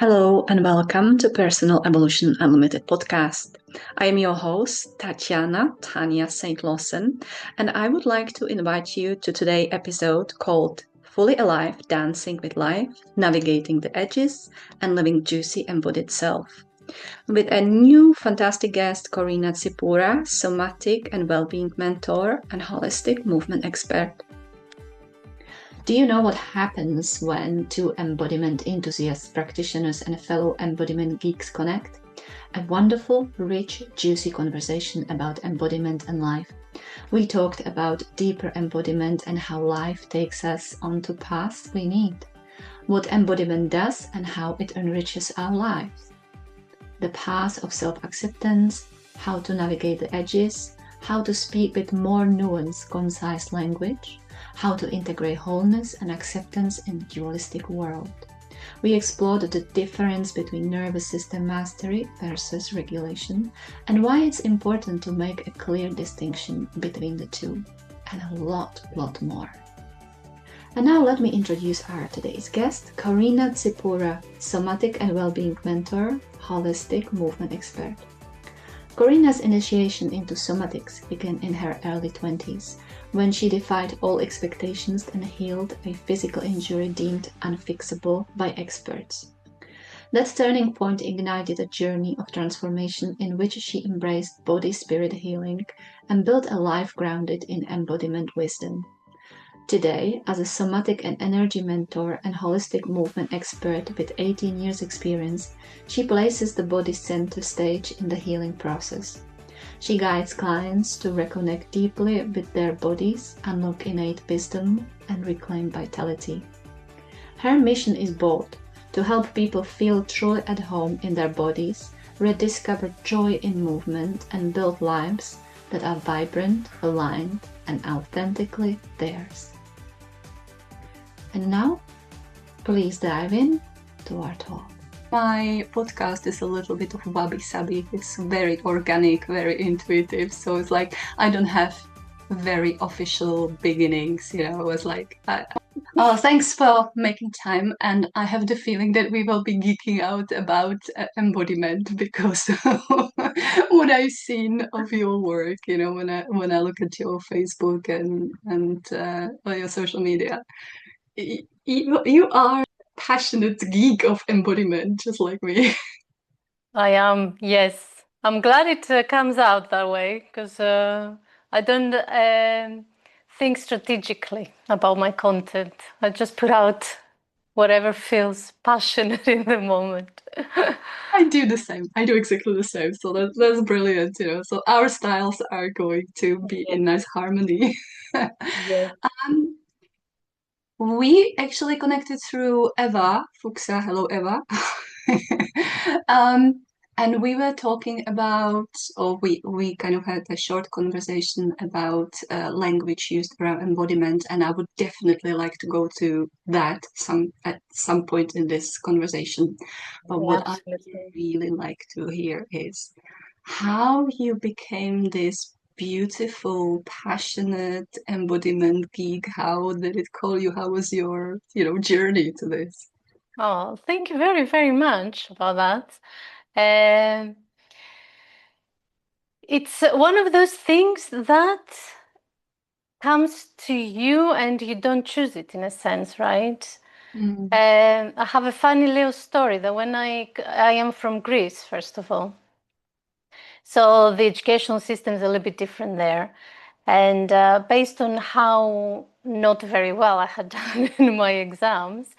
Hello and welcome to Personal Evolution Unlimited podcast. I am your host, Tanya St. Lawson, and I would like to invite you to today's episode called Fully Alive, Dancing with Life, Navigating the Edges, and Living Juicy Embodied Self. With a new fantastic guest, Korina Tsipoura, Somatic and Wellbeing Mentor and Holistic Movement Expert. Do you know what happens when two embodiment enthusiasts, practitioners, and fellow embodiment geeks connect? A wonderful, rich, juicy conversation about embodiment and life. We talked about deeper embodiment and how life takes us onto paths we need, what embodiment does and how it enriches our lives, the path of self-acceptance, how to navigate the edges, how to speak with more nuanced, concise language, how to integrate wholeness and acceptance in the dualistic world. We explored the difference between nervous system mastery versus regulation and why it's important to make a clear distinction between the two, and a lot more. And now let me introduce our today's guest, Korina Tsipoura, Somatic and Wellbeing Mentor, Holistic Movement Expert. Korina's initiation into somatics began in her early 20s, when she defied all expectations and healed a physical injury deemed unfixable by experts. That turning point ignited a journey of transformation in which she embraced body-spirit healing and built a life grounded in embodiment wisdom. Today, as a somatic and energy mentor and holistic movement expert with 18 years experience, she places the body center stage in the healing process. She guides clients to reconnect deeply with their bodies, unlock innate wisdom, and reclaim vitality. Her mission is bold: to help people feel truly at home in their bodies, rediscover joy in movement, and build lives that are vibrant, aligned, and authentically theirs. And now, please dive in to our talk. My podcast is a little bit of wabi-sabi. It's very organic, very intuitive. So it's like I don't have very official beginnings. It's like, thanks for making time. And I have the feeling that we will be geeking out about embodiment because what I've seen of your work, when I look at your Facebook and on your social media, you are passionate geek of embodiment, just like me. I am, yes. I'm glad it comes out that way because I don't think strategically about my content. I just put out whatever feels passionate in the moment. I do the same. I do exactly the same. So that's brilliant, So our styles are going to be in nice harmony. Yes. Um, we actually connected through Eva Fuchsa. Hello, Eva. um, and we were talking about, or we kind of had a short conversation about language used around embodiment, and I would definitely like to go to that at some point in this conversation. But Yeah, what I absolutely. really like to hear is how you became this beautiful, passionate embodiment geek. How did it call you? How was your, journey to this? Oh, thank you very, very much about that. Um, it's one of those things that comes to you and you don't choose it in a sense, right? Mm. I have a funny little story that when I am from Greece, first of all. So the educational system is a little bit different there. And based on how not very well I had done in my exams,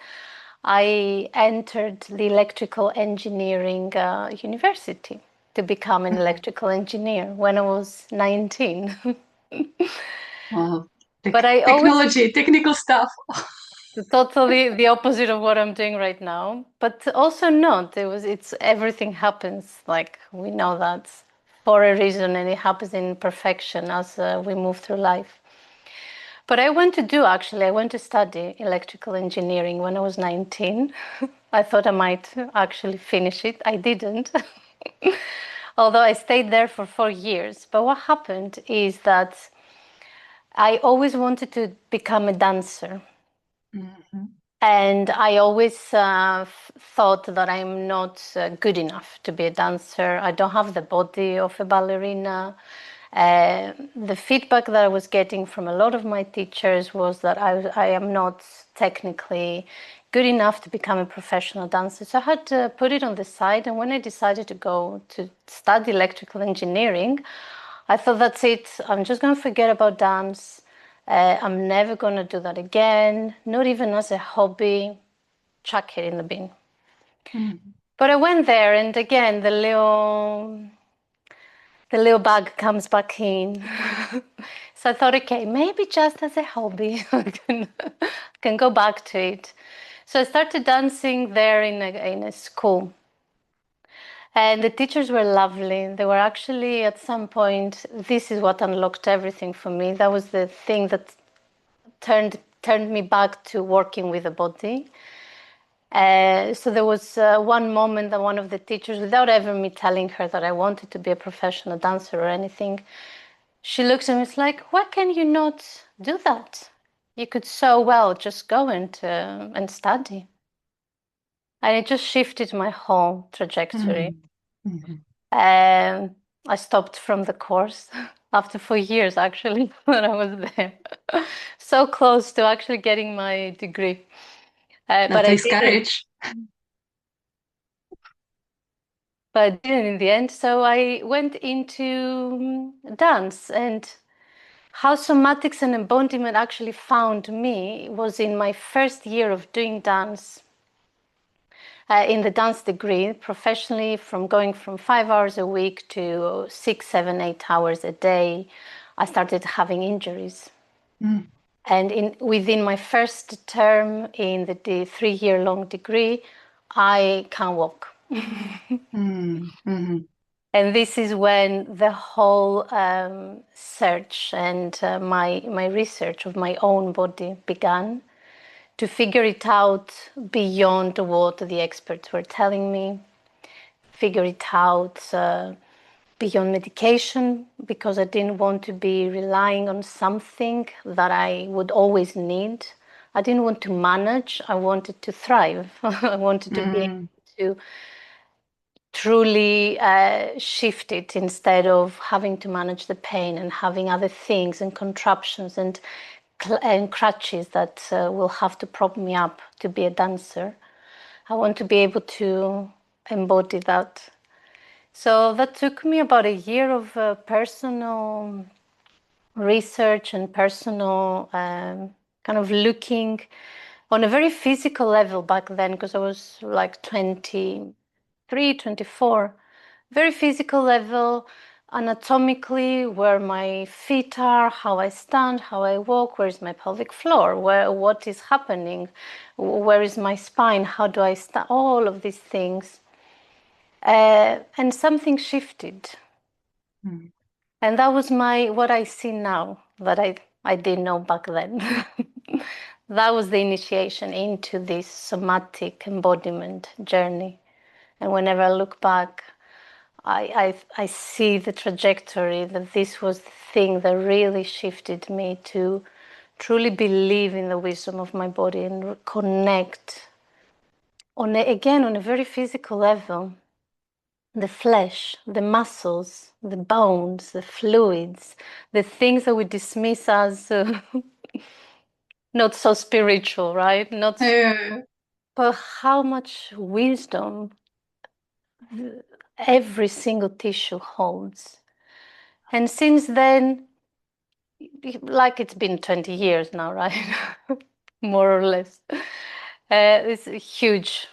I entered the electrical engineering university to become an electrical engineer when I was 19. Wow. But I always Technology, technical stuff. totally the opposite of what I'm doing right now, but also not. It's everything happens like we know that for a reason, and it happens in perfection as we move through life. But I went to study electrical engineering when I was 19. I thought I might actually finish it. I didn't, although I stayed there for 4 years. But what happened is that I always wanted to become a dancer. Mhm. And I always thought that I'm not good enough to be a dancer. I don't have the body of a ballerina. The feedback that I was getting from a lot of my teachers was that I am not technically good enough to become a professional dancer. So I had to put it on the side. And when I decided to go to study electrical engineering, I thought, that's it. I'm just going to forget about dance. I'm never going to do that again, not even as a hobby. Chuck it in the bin. But I went there, and again, the little bug comes back in. So I thought, okay, maybe just as a hobby, I can go back to it. So I started dancing there in a school. And the teachers were lovely. They were actually, at some point, this is what unlocked everything for me. That was the thing that turned me back to working with the body. So there was one moment that one of the teachers, without ever me telling her that I wanted to be a professional dancer or anything, she looks at me, it's like, why can you not do that? You could so well just go and study. And it just shifted my whole trajectory. I stopped from the course after 4 years, actually, when I was there. So close to actually getting my degree. That takes courage. But I didn't in the end. So I went into dance, and how somatics and embodiment actually found me was in my first year of doing dance. In the dance degree, professionally, from going from 5 hours a week to 6, 7, 8 hours a day, I started having injuries. And within my first term in the 3-year-long degree, I can't walk. And this is when the whole search and my research of my own body began, to figure it out beyond what the experts were telling me, figure it out beyond medication, because I didn't want to be relying on something that I would always need. I didn't want to manage, I wanted to thrive. I wanted to be able to truly shift it, instead of having to manage the pain and having other things and contraptions and crutches that will have to prop me up to be a dancer. I want to be able to embody that. So that took me about a year of personal research and personal kind of looking on a very physical level back then, because I was like 23, 24. Very physical level, anatomically, where my feet are, how I stand, how I walk, where is my pelvic floor, what is happening, where is my spine, how do I stand, all of these things. And something shifted. And that was what I see now, that I didn't know back then. That was the initiation into this somatic embodiment journey. And whenever I look back, I see the trajectory, that this was the thing that really shifted me to truly believe in the wisdom of my body and connect again on a very physical level. The flesh, the muscles, the bones, the fluids, the things that we dismiss as not so spiritual, right? But how much wisdom every single tissue holds. And since then, like it's been 20 years now, right? More or less. It's a huge,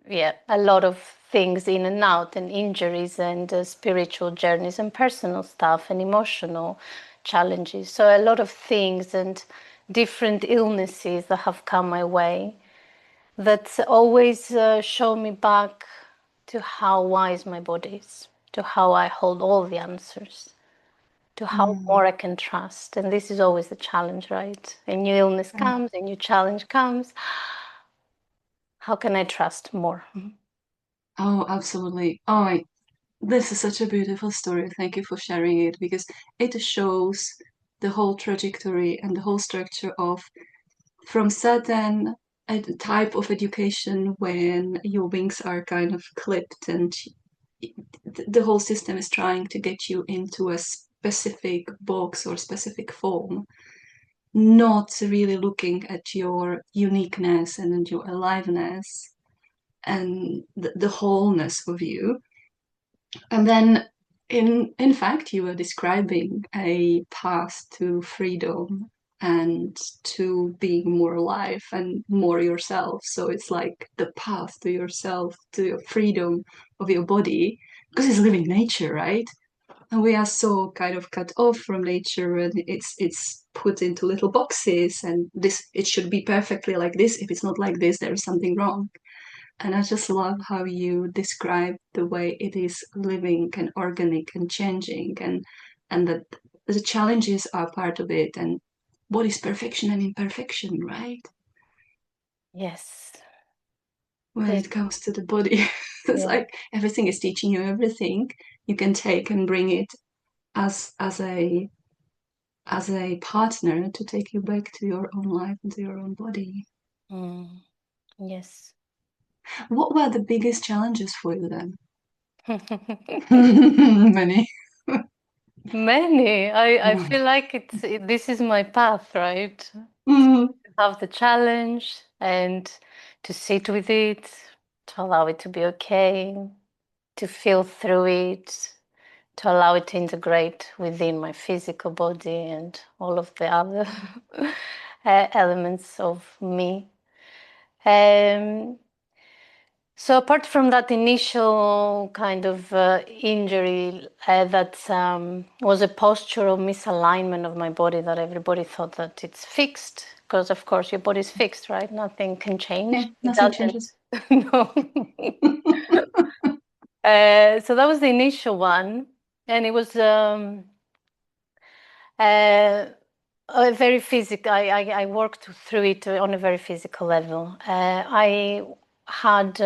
a lot of things in and out, and injuries, and spiritual journeys, and personal stuff, and emotional challenges. So a lot of things and different illnesses that have come my way, that always show me back to how wise my body is, to how I hold all the answers, to how more I can trust. And this is always the challenge, right? A new illness comes, a new challenge comes. How can I trust more? Oh, absolutely. Oh, this is such a beautiful story. Thank you for sharing it, because it shows the whole trajectory and the whole structure of, from sudden a type of education when your wings are kind of clipped and the whole system is trying to get you into a specific box or specific form, not really looking at your uniqueness and your aliveness and the wholeness of you. And then in fact you are describing a path to freedom and to being more alive and more yourself. So it's like the path to yourself, to your freedom of your body, because it's living nature, right? And we are so kind of cut off from nature, and it's put into little boxes, and this, it should be perfectly like this. If it's not like this, there is something wrong. And I just love how you describe the way it is living and organic and changing, and that the challenges are part of it, and what is perfection and imperfection, right? Yes. When it comes to the body, it's Yeah. like everything is teaching you everything. You can take and bring it as a partner to take you back to your own life and to your own body. Yes. What were the biggest challenges for you then? Many. Many. I feel like this is my path, right? Mm. Have the challenge and to sit with it, to allow it to be okay, to feel through it, to allow it to integrate within my physical body and all of the other elements of me. So apart from that initial kind of injury that was a postural misalignment of my body, that everybody thought that it's fixed, because of course your body's fixed, right? Nothing can change. Yeah, It nothing doesn't. changes. No. So that was the initial one, and it was a very physical. I worked through it on a very physical level. I had.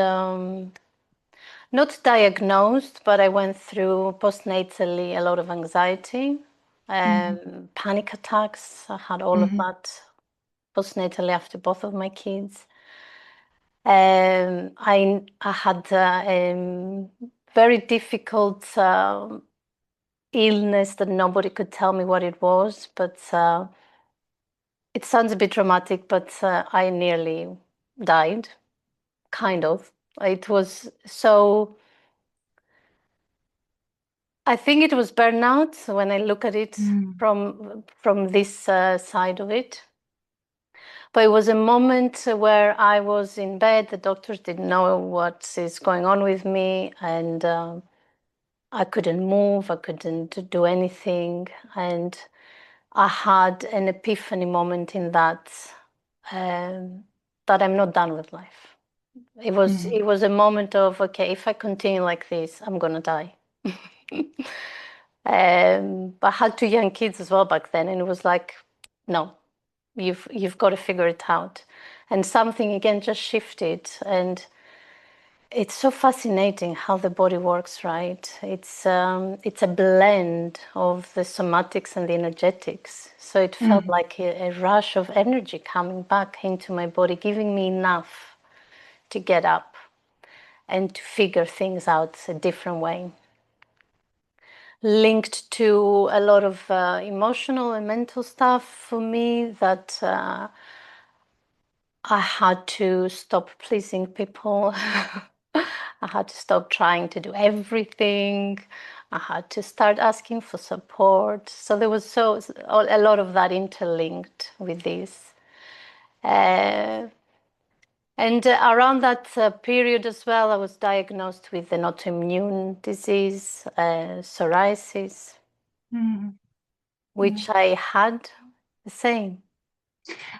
Not diagnosed, but I went through postnatally a lot of anxiety, panic attacks. I had all of that postnatally after both of my kids. I had very difficult illness that nobody could tell me what it was, but it sounds a bit dramatic, but I nearly died, kind of. It was so. I think it was burnout when I look at it from this side of it. But it was a moment where I was in bed. The doctors didn't know what is going on with me, and I couldn't move. I couldn't do anything, and I had an epiphany moment in that that I'm not done with life. It was a moment of, okay, if I continue like this, I'm gonna die. I had two young kids as well back then, and it was like, no, you've got to figure it out. And something again just shifted, and it's so fascinating how the body works, right? It's a blend of the somatics and the energetics. So it felt like a rush of energy coming back into my body, giving me enough to get up and to figure things out a different way, linked to a lot of emotional and mental stuff for me that I had to stop pleasing people. I had to stop trying to do everything. I had to start asking for support. So there was a lot of that interlinked with this. And around that period as well, I was diagnosed with an autoimmune disease, psoriasis, which I had the same.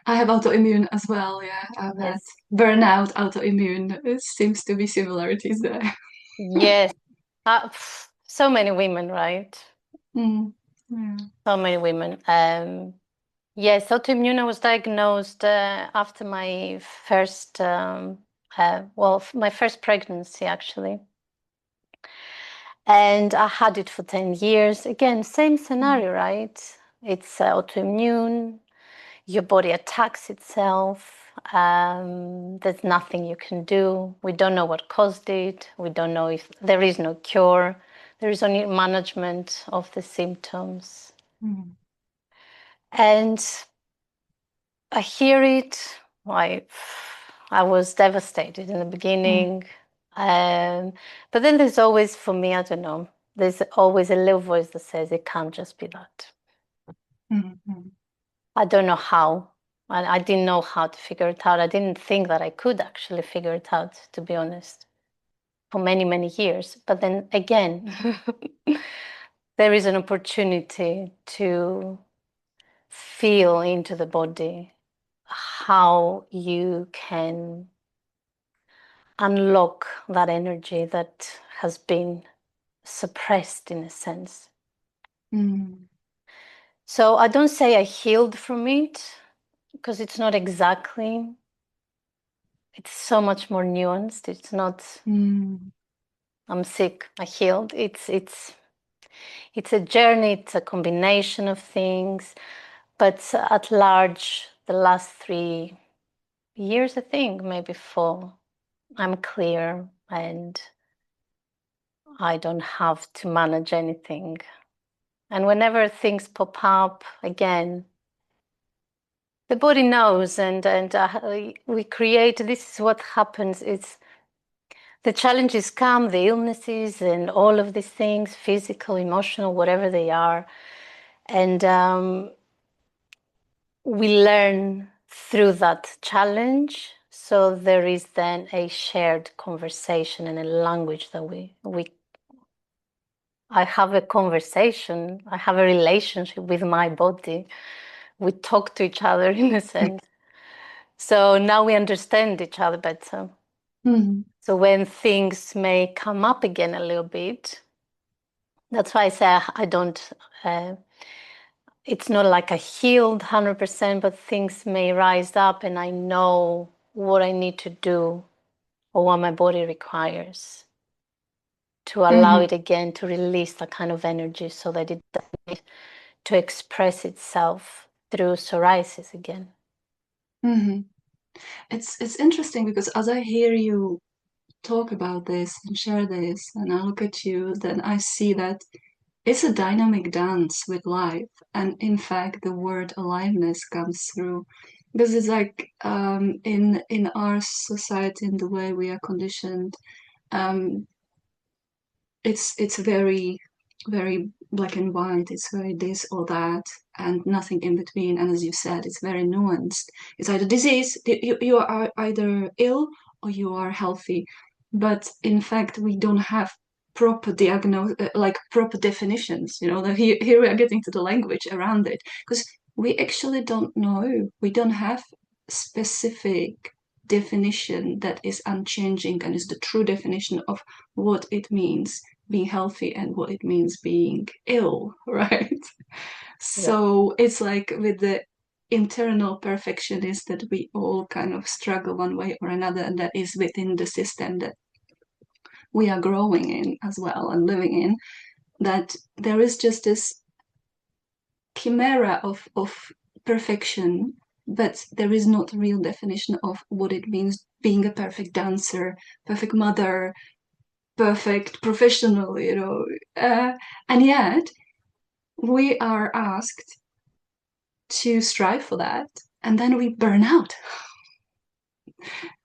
I have autoimmune as well, yeah. I've had Yes. burnout, autoimmune. It seems to be similarities there. Yes. So many women, right? Yeah. So many women. Yes, autoimmune. I was diagnosed after my first, my first pregnancy actually, and I had it for 10 years. Again, same scenario, right? It's autoimmune. Your body attacks itself. There's nothing you can do. We don't know what caused it. We don't know if there is no cure. There is only management of the symptoms. Mm. And I hear it. I was devastated in the beginning. But then there's always, for me, I don't know, there's always a little voice that says it can't just be that. Mm-hmm. I don't know how. I didn't know how to figure it out. I didn't think that I could actually figure it out, to be honest, for many, many years. But then again, there is an opportunity to feel into the body how you can unlock that energy that has been suppressed in a sense. Mm. So I don't say I healed from it because it's not exactly, it's so much more nuanced. It's not I'm sick, I healed. It's a journey, it's a combination of things, but at large, the last 3 years, I think, maybe 4, I'm clear and I don't have to manage anything. And whenever things pop up again, the body knows, and we create. This is what happens. It's the challenges come, the illnesses, and all of these things, physical, emotional, whatever they are, and we learn through that challenge. So there is then a shared conversation and a language that I have a conversation, I have a relationship with my body. We talk to each other in a sense. So now we understand each other better. Mm-hmm. So when things may come up again a little bit, that's why I say I don't, it's not like I healed 100%, but things may rise up and I know what I need to do or what my body requires to allow Mm-hmm. it again to release that kind of energy so that it doesn't need to express itself through psoriasis again. Mm-hmm. It's interesting because as I hear you talk about this and share this, and I look at you, then I see that it's a dynamic dance with life. And in fact, the word aliveness comes through because it's like in our society, in the way we are conditioned, um, it's very black and white. It's very this or that, and nothing in between. And as you said, it's very nuanced. It's either disease, you are either ill or you are healthy. But in fact, we don't have proper diagnose, like proper definitions. You know, here we are getting to the language around it because we actually don't know. We don't have specific definition that is unchanging and is the true definition of what it means being healthy and what it means being ill, right? Yeah. So it's like with the internal perfectionist that we all kind of struggle one way or another, and that is within the system that we are growing in as well and living in, that there is just this chimera of perfection, but there is not a real definition of what it means being a perfect dancer, perfect mother, perfect professional, you know. And yet, we are asked to strive for that, and then we burn out.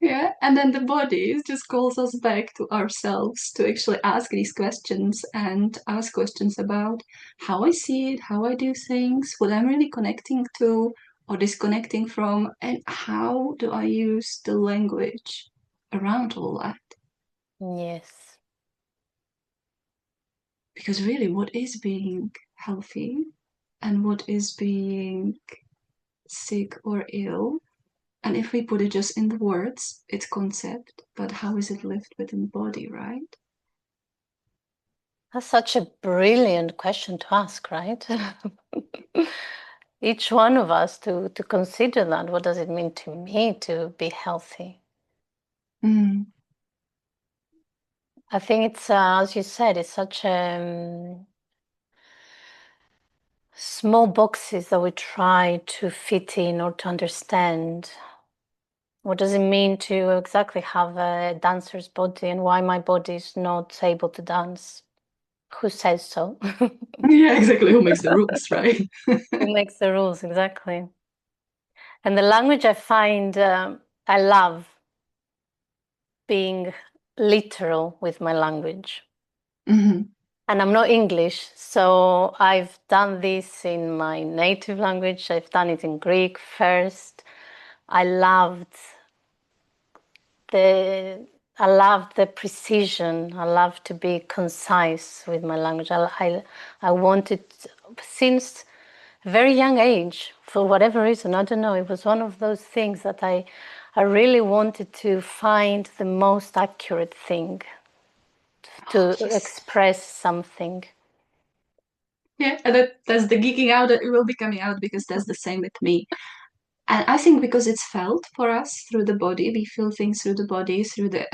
Yeah, and then the body just calls us back to ourselves to actually ask these questions and ask questions about how I see it, how I do things, what I'm really connecting to or disconnecting from, and how do I use the language around all that. Yes. Because really, what is being healthy and what is being sick or ill? And if we put it just in the words, it's concept, but how is it lived within the body, right? That's such a brilliant question to ask, right? Each one of us to consider that. What does it mean to me to be healthy? Mm. I think it's, as you said, it's such small boxes that we try to fit in or to understand. What does it mean to exactly have a dancer's body, and why my body is not able to dance? Who says so? Yeah, exactly. Who makes the rules, right? Who makes the rules, exactly. And the language I find, I love being literal with my language. Mm-hmm. And I'm not English, so I've done this in my native language. I've done it in Greek first. I loved the I loved the precision. I love to be concise with my language. I wanted, since a very young age, for whatever reason, I don't know, it was one of those things that I really wanted to find the most accurate thing to Yes. express something. Yeah, and that's the geeking out that will be coming out, because that's the same with me. And I think because it's felt for us through the body, we feel things through the body, through the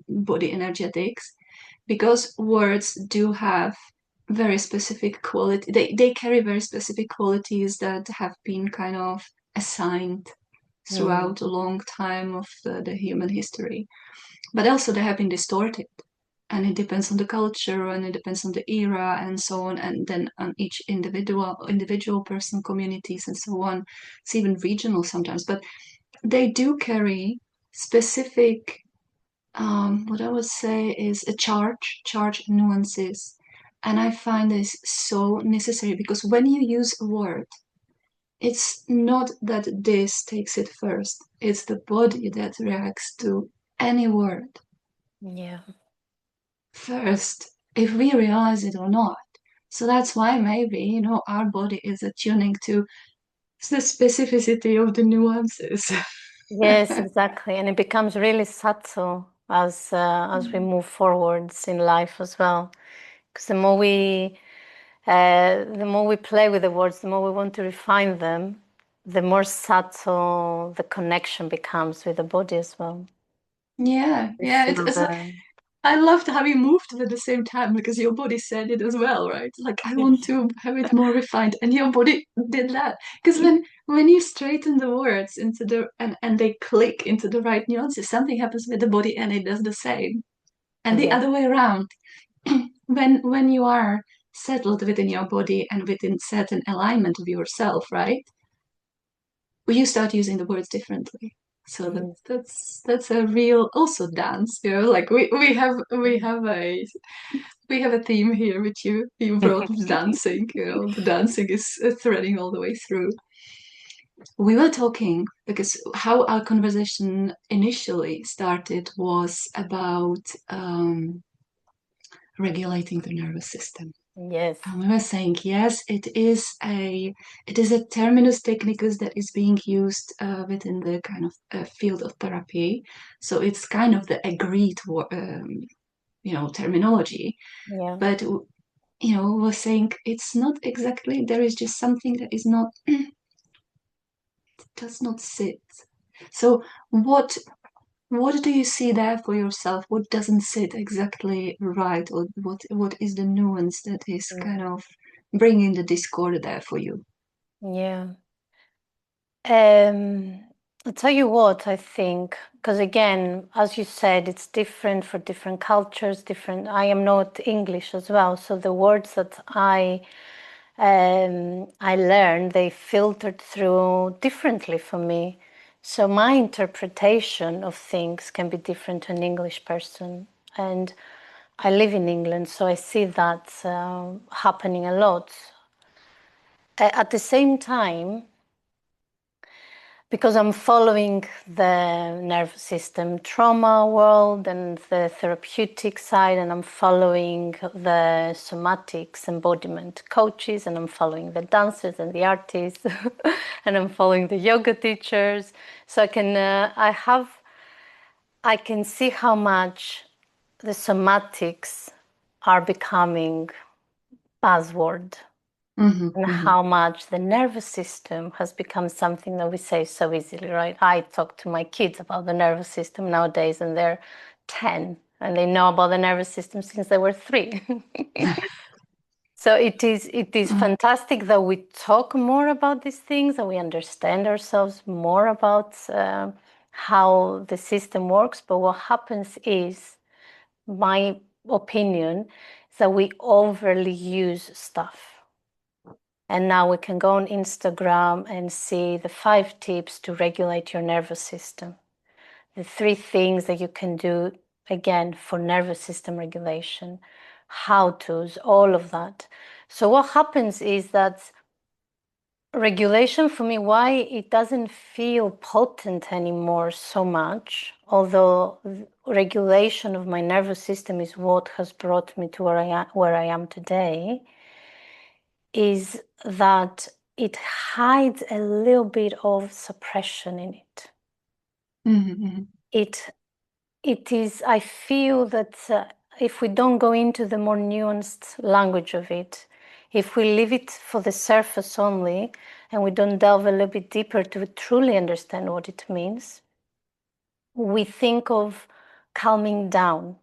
body energetics, because words do have very specific quality. They carry very specific qualities that have been kind of assigned Mm. throughout a long time of the human history. But also they have been distorted, and it depends on the culture, and it depends on the era, and so on, and then on each individual person, communities, and so on. It's even regional sometimes, but they do carry specific, what I would say is a charge nuances. And I find this so necessary, because when you use a word, it's not that this takes it first, it's the body that reacts to any word Yeah. first, if we realize it or not. So that's why maybe, our body is attuning to the specificity of the nuances. Yes, exactly. And it becomes really subtle as we move forwards in life as well. Because the more we play with the words, the more we want to refine them, the more subtle the connection becomes with the body as well. Yeah, We yeah. feel It's like, the I loved how you moved at the same time, because your body said it as well, right? Like, I want to have it more refined, and your body did that. Because when you straighten the words into and they click into the right nuances, something happens with the body, and it does the same. And the yes, other way around, when you are settled within your body and within certain alignment of yourself, right? You start using the words differently. So yes. that's a real also dance, like we have a theme here, which you brought dancing. The dancing is threading all the way through. We were talking, because how our conversation initially started was about regulating the nervous system. Yes, And we were saying, yes, it is a terminus technicus that is being used within the kind of field of therapy. So it's kind of the agreed, terminology. yeah, But we're saying it's not exactly. There is just something that is not does not sit. So what do you see there for yourself? What doesn't sit exactly right, or what is the nuance that is kind mm, of bringing the discord there for you? yeah. Um, I'll tell you what I think, because again, as you said, it's different for different cultures, different. I am not English as well, so the words that I learned, they filtered through differently for me. So my interpretation of things can be different to an English person. And I live in England, so I see that happening a lot. At the same time, because I'm following the nervous system trauma world and the therapeutic side, and I'm following the somatics embodiment coaches, and I'm following the dancers and the artists, and I'm following the yoga teachers. So I can see how much the somatics are becoming buzzword, Mm-hmm, and mm-hmm. how much the nervous system has become something that we say so easily, right? I talk to my kids about the nervous system nowadays, and they're 10 and they know about the nervous system since they were 3. So it is fantastic that we talk more about these things, that we understand ourselves more about how the system works, but what happens is, my opinion, is that we overly use stuff. And now we can go on Instagram and see the 5 tips to regulate your nervous system. The 3 things that you can do, again, for nervous system regulation, how-tos, all of that. So what happens is that regulation, for me, why it doesn't feel potent anymore so much, although regulation of my nervous system is what has brought me to where I am today, is that it hides a little bit of suppression in it. Mm-hmm. It is, I feel that if we don't go into the more nuanced language of it, if we leave it for the surface only, and we don't delve a little bit deeper to truly understand what it means, we think of calming down.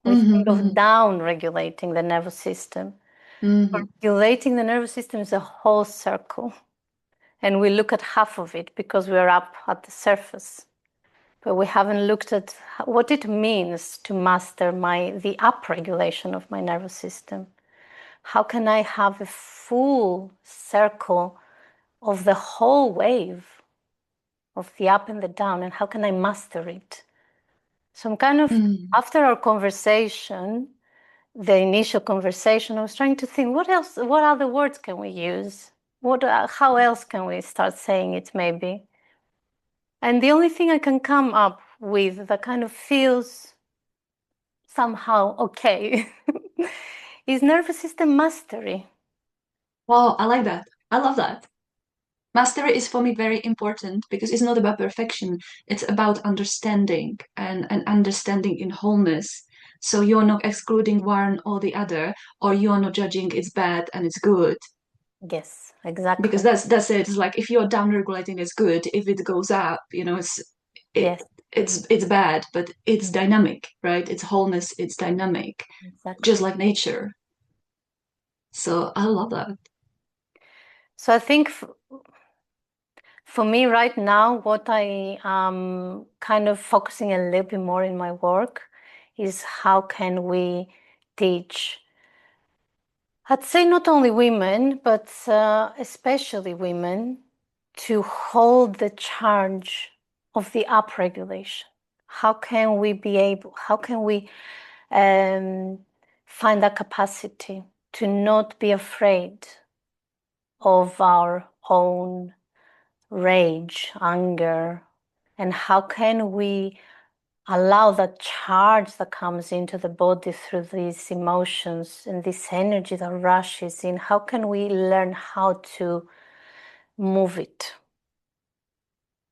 We think of down regulating the nervous system. Regulating the nervous system is a whole circle. And we look at half of it because we're up at the surface. But we haven't looked at what it means to master the upregulation of my nervous system. How can I have a full circle of the whole wave of the up and the down, and how can I master it? So I'm kind of, after our conversation, the initial conversation, I was trying to think, what other words can we use? How else can we start saying it maybe? And the only thing I can come up with that kind of feels somehow okay is nervous system mastery. Wow, I like that. I love that. Mastery is for me very important because it's not about perfection. It's about understanding and understanding in wholeness. So you're not excluding one or the other, or you're not judging it's bad and it's good. Yes, exactly. Because that's it. It's like if you're down regulating, it's good. If it goes up, Yes, it's bad, but it's dynamic, right? It's wholeness, it's dynamic, exactly. just like nature. So I love that. So I think for me right now, what I am kind of focusing a little bit more in my work is how can we teach, I'd say not only women, but especially women, to hold the charge of the upregulation. How can we find that capacity to not be afraid of our own rage, anger, and how can we allow that charge that comes into the body through these emotions and this energy that rushes in, how can we learn how to move it,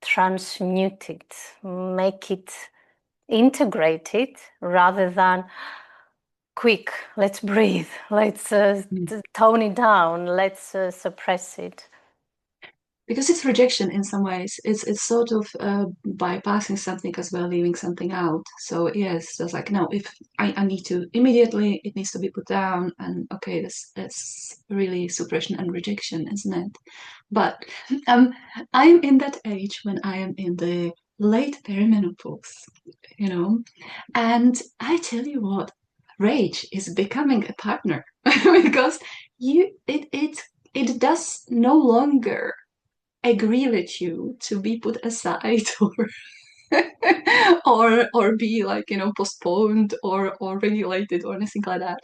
transmute it, make it, integrate it, rather than quick, let's breathe, let's tone it down, let's suppress it. Because it's rejection in some ways. It's sort of bypassing something as well, leaving something out. So yes, just like no, if I need to immediately, it needs to be put down, and okay, that's really suppression and rejection, isn't it? But I'm in that age when I am in the late perimenopause, you know, and I tell you what, rage is becoming a partner because it does no longer agree with you to be put aside or be like postponed or regulated or anything like that.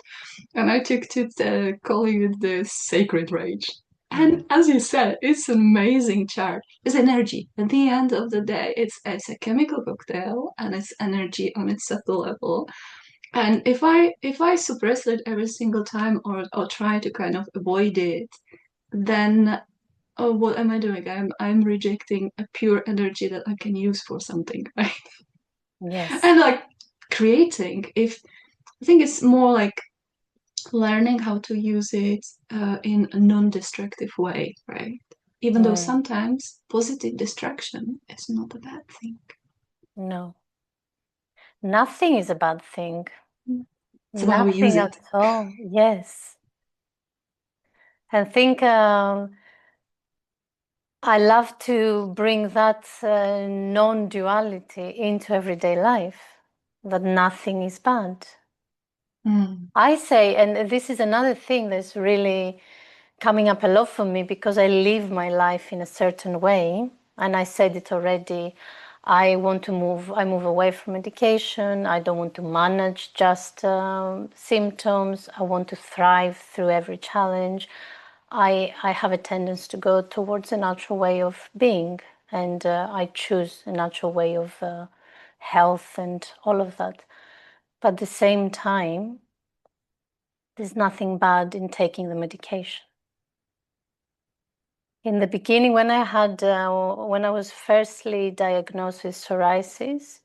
And I took to calling it the sacred rage. And as you said, it's an amazing chart. It's energy. At the end of the day, it's a chemical cocktail and it's energy on its subtle level. And if I suppress it every single time or try to kind of avoid it, then oh, what am I doing? I'm rejecting a pure energy that I can use for something, right? Yes. And like creating, if I think it's more like learning how to use it in a non-destructive way, right? Even though sometimes positive distraction is not a bad thing. No. Nothing is a bad thing. It's about how we use Nothing it. at all. Yes. And think I love to bring that non-duality into everyday life, that nothing is bad. I say, and this is another thing that's really coming up a lot for me because I live my life in a certain way. And I said it already. I move away from medication. I don't want to manage just symptoms. I want to thrive through every challenge. I have a tendency to go towards a natural way of being, and I choose a natural way of health and all of that. But at the same time, there's nothing bad in taking the medication. In the beginning, when I was firstly diagnosed with psoriasis,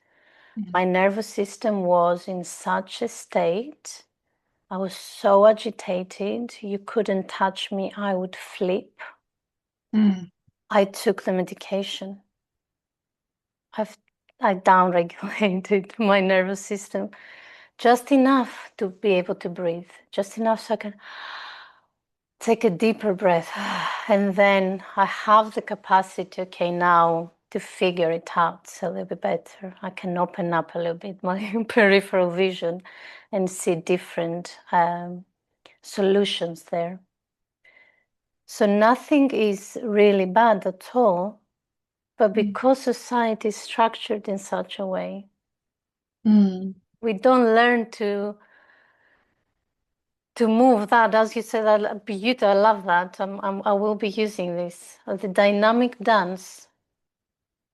my nervous system was in such a state. I was so agitated. You couldn't touch me. I would flip. I took the medication. I downregulated my nervous system just enough to be able to breathe, just enough so I can take a deeper breath. And then I have the capacity, okay, now to figure it out a little bit better. I can open up a little bit my peripheral vision and see different solutions there. So nothing is really bad at all, but because society is structured in such a way, we don't learn to move that, as you said, I love that. I will be using this, the dynamic dance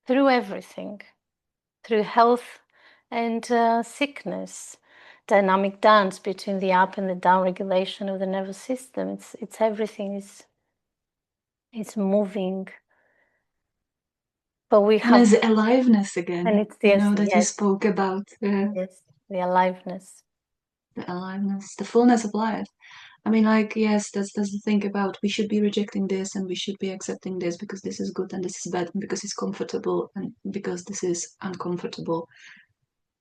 through everything, through health and sickness. Dynamic dance between the up and the down regulation of the nervous system. It's everything is moving, but we have, And there's aliveness again, and it's this, that you yes, spoke about. yes, the aliveness. The aliveness, the fullness of life. I mean, like, yes, that's the thing about we should be rejecting this and we should be accepting this because this is good and this is bad and because it's comfortable and because this is uncomfortable.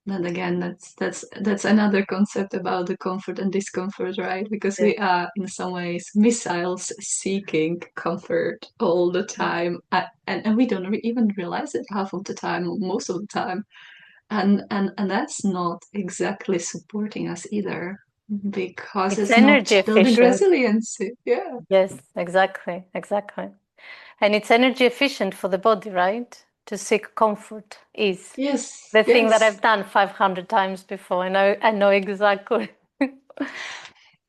Then again, that's another concept about the comfort and discomfort, right? Because Yes. we are in some ways missiles seeking comfort all the time, and we don't even realize it half of the time, most of the time, and that's not exactly supporting us either because It's it's not energy building efficient. resiliency. Yeah. Yes, exactly, exactly. And it's energy efficient for the body, right? To seek comfort is Yes. the thing that Yes. I've done 500 times before. I know exactly.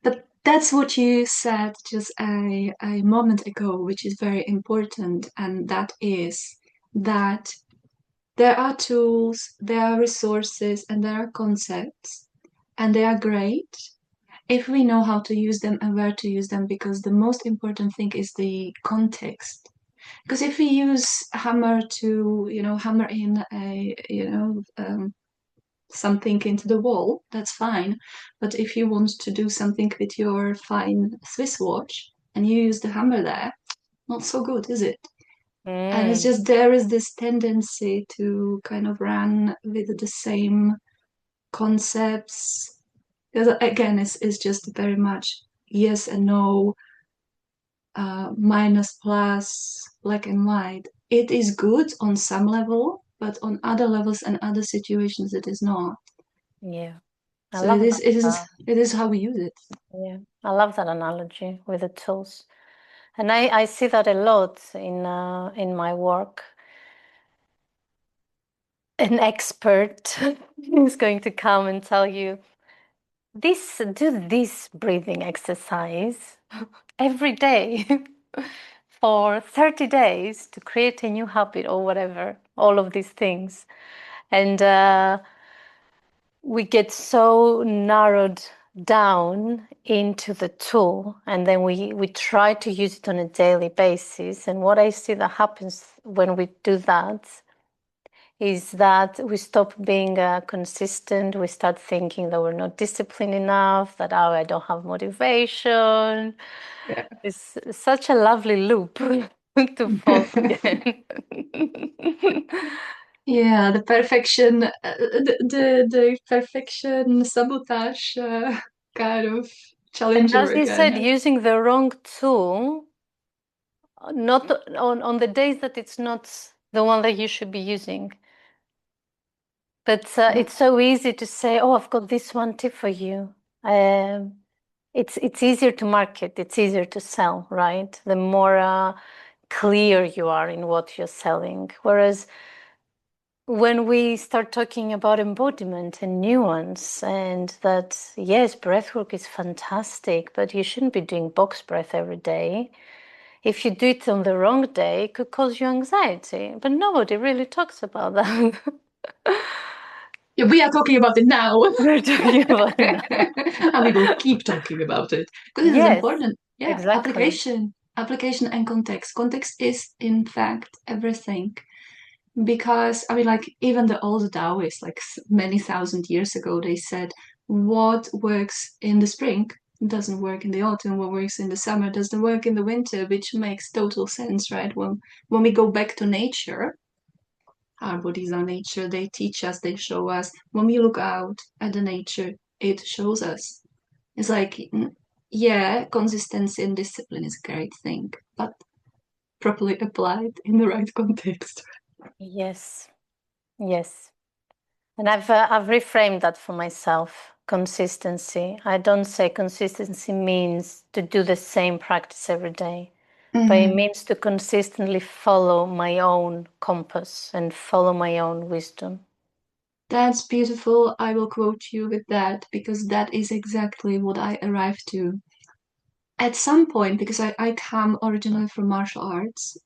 But that's what you said just a moment ago, which is very important, and that is that there are tools, there are resources, and there are concepts, and they are great if we know how to use them and where to use them, because the most important thing is the context. Because if we use hammer to, hammer in something into the wall, that's fine. But if you want to do something with your fine Swiss watch and you use the hammer there, not so good, is it? And it's Mm, just there is this tendency to kind of run with the same concepts. Because again, it's just very much yes and no, minus plus, black and white. It is good on some level, but on other levels and other situations, it is not. yeah, I So it love is that. it is it is how we use it. Yeah, I love that analogy with the tools, and I see that a lot in my work. An expert is going to come and tell you do this breathing exercise every day for 30 days to create a new habit or whatever, all of these things. And we get so narrowed down into the tool, and then we try to use it on a daily basis. And what I see that happens when we do that is that we stop being consistent. We start thinking that we're not disciplined enough, that, oh, I don't have motivation. Yeah. It's such a lovely loop to fall again. Yeah, the perfection, the perfection sabotage kind of And challenger as you said, again. using the wrong tool not on the days that it's not the one that you should be using. But it's so easy to say, oh, I've got this one tip for you. It's easier to market, it's easier to sell, right? The more clear you are in what you're selling. Whereas when we start talking about embodiment and nuance, and that, yes, breathwork is fantastic, but you shouldn't be doing box breath every day. If you do it on the wrong day, it could cause you anxiety. But nobody really talks about that. Yeah, we are talking about it now. We're talking about it now. And we will keep talking about it because it is Yes, important. Yeah, exactly. application and context. Context is in fact everything. Because I mean, like even the old Taoists, like many thousand years ago, they said what works in the spring doesn't work in the autumn. What works in the summer doesn't work in the winter, which makes total sense, right? When we go back to nature, our bodies are nature. They teach us, they show us. When we look out at the nature, it shows us. It's like, yeah, consistency and discipline is a great thing, but properly applied in the right context. Yes, yes. And I've reframed that for myself. Consistency. I don't say consistency means to do the same practice every day, but it Mm-hmm. means to consistently follow my own compass and follow my own wisdom. That's beautiful. I will quote you with that because that is exactly what I arrived to. At some point, because I come originally from martial arts,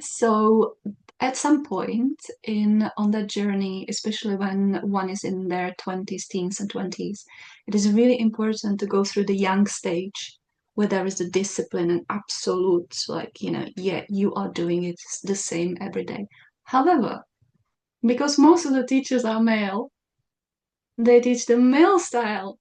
so at some point in on that journey, especially when one is in their 20s, teens and 20s, it is really important to go through the young stage where there is the discipline and absolute, like, yeah, you are doing it the same every day. However, because most of the teachers are male, they teach the male style.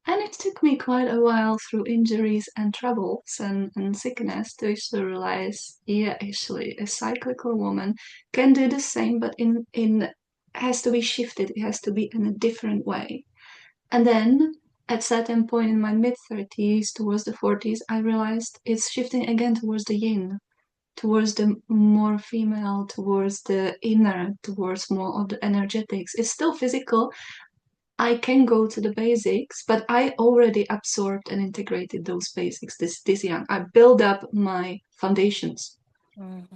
And it took me quite a while through injuries and troubles and sickness to actually realize, yeah, actually, a cyclical woman can do the same, but in has to be shifted. It has to be in a different way. And then at certain point in my mid 30s, towards the 40s, I realized it's shifting again towards the yin, towards the more female, towards the inner, towards more of the energetics. It's still physical, I can go to the basics, but I already absorbed and integrated those basics this young. I build up my foundations Mm.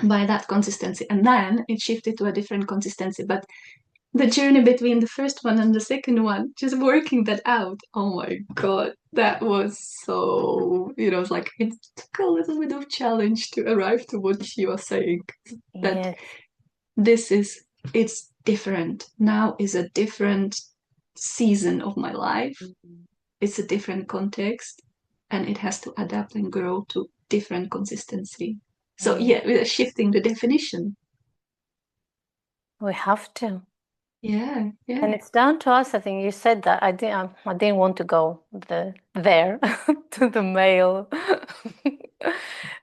by that consistency, and then it shifted to a different consistency. But the journey between the first one and the second one, just working that out. Oh my god, that was so, it's like it took a little bit of challenge to arrive to what you are saying. That Yes. this is it's different. Now is a different season of my life. Mhm. It's a different context and it has to adapt and grow to different consistency. So Yeah, yeah, we are shifting the definition. we have to. Yeah, And yeah. it's down to us. I think you said that. I didn't want to go there to the male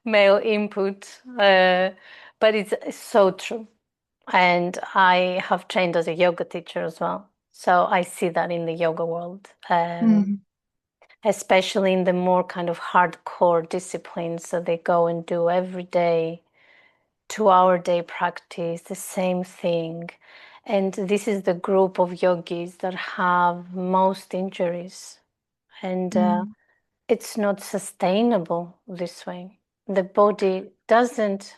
male input, but it's so true. And I have trained as a yoga teacher as well, so I see that in the yoga world, Mm, especially in the more kind of hardcore disciplines that they go and do every day, 2 hour day practice, the same thing. And this is the group of yogis that have most injuries. And mm, it's not sustainable this way. The body doesn't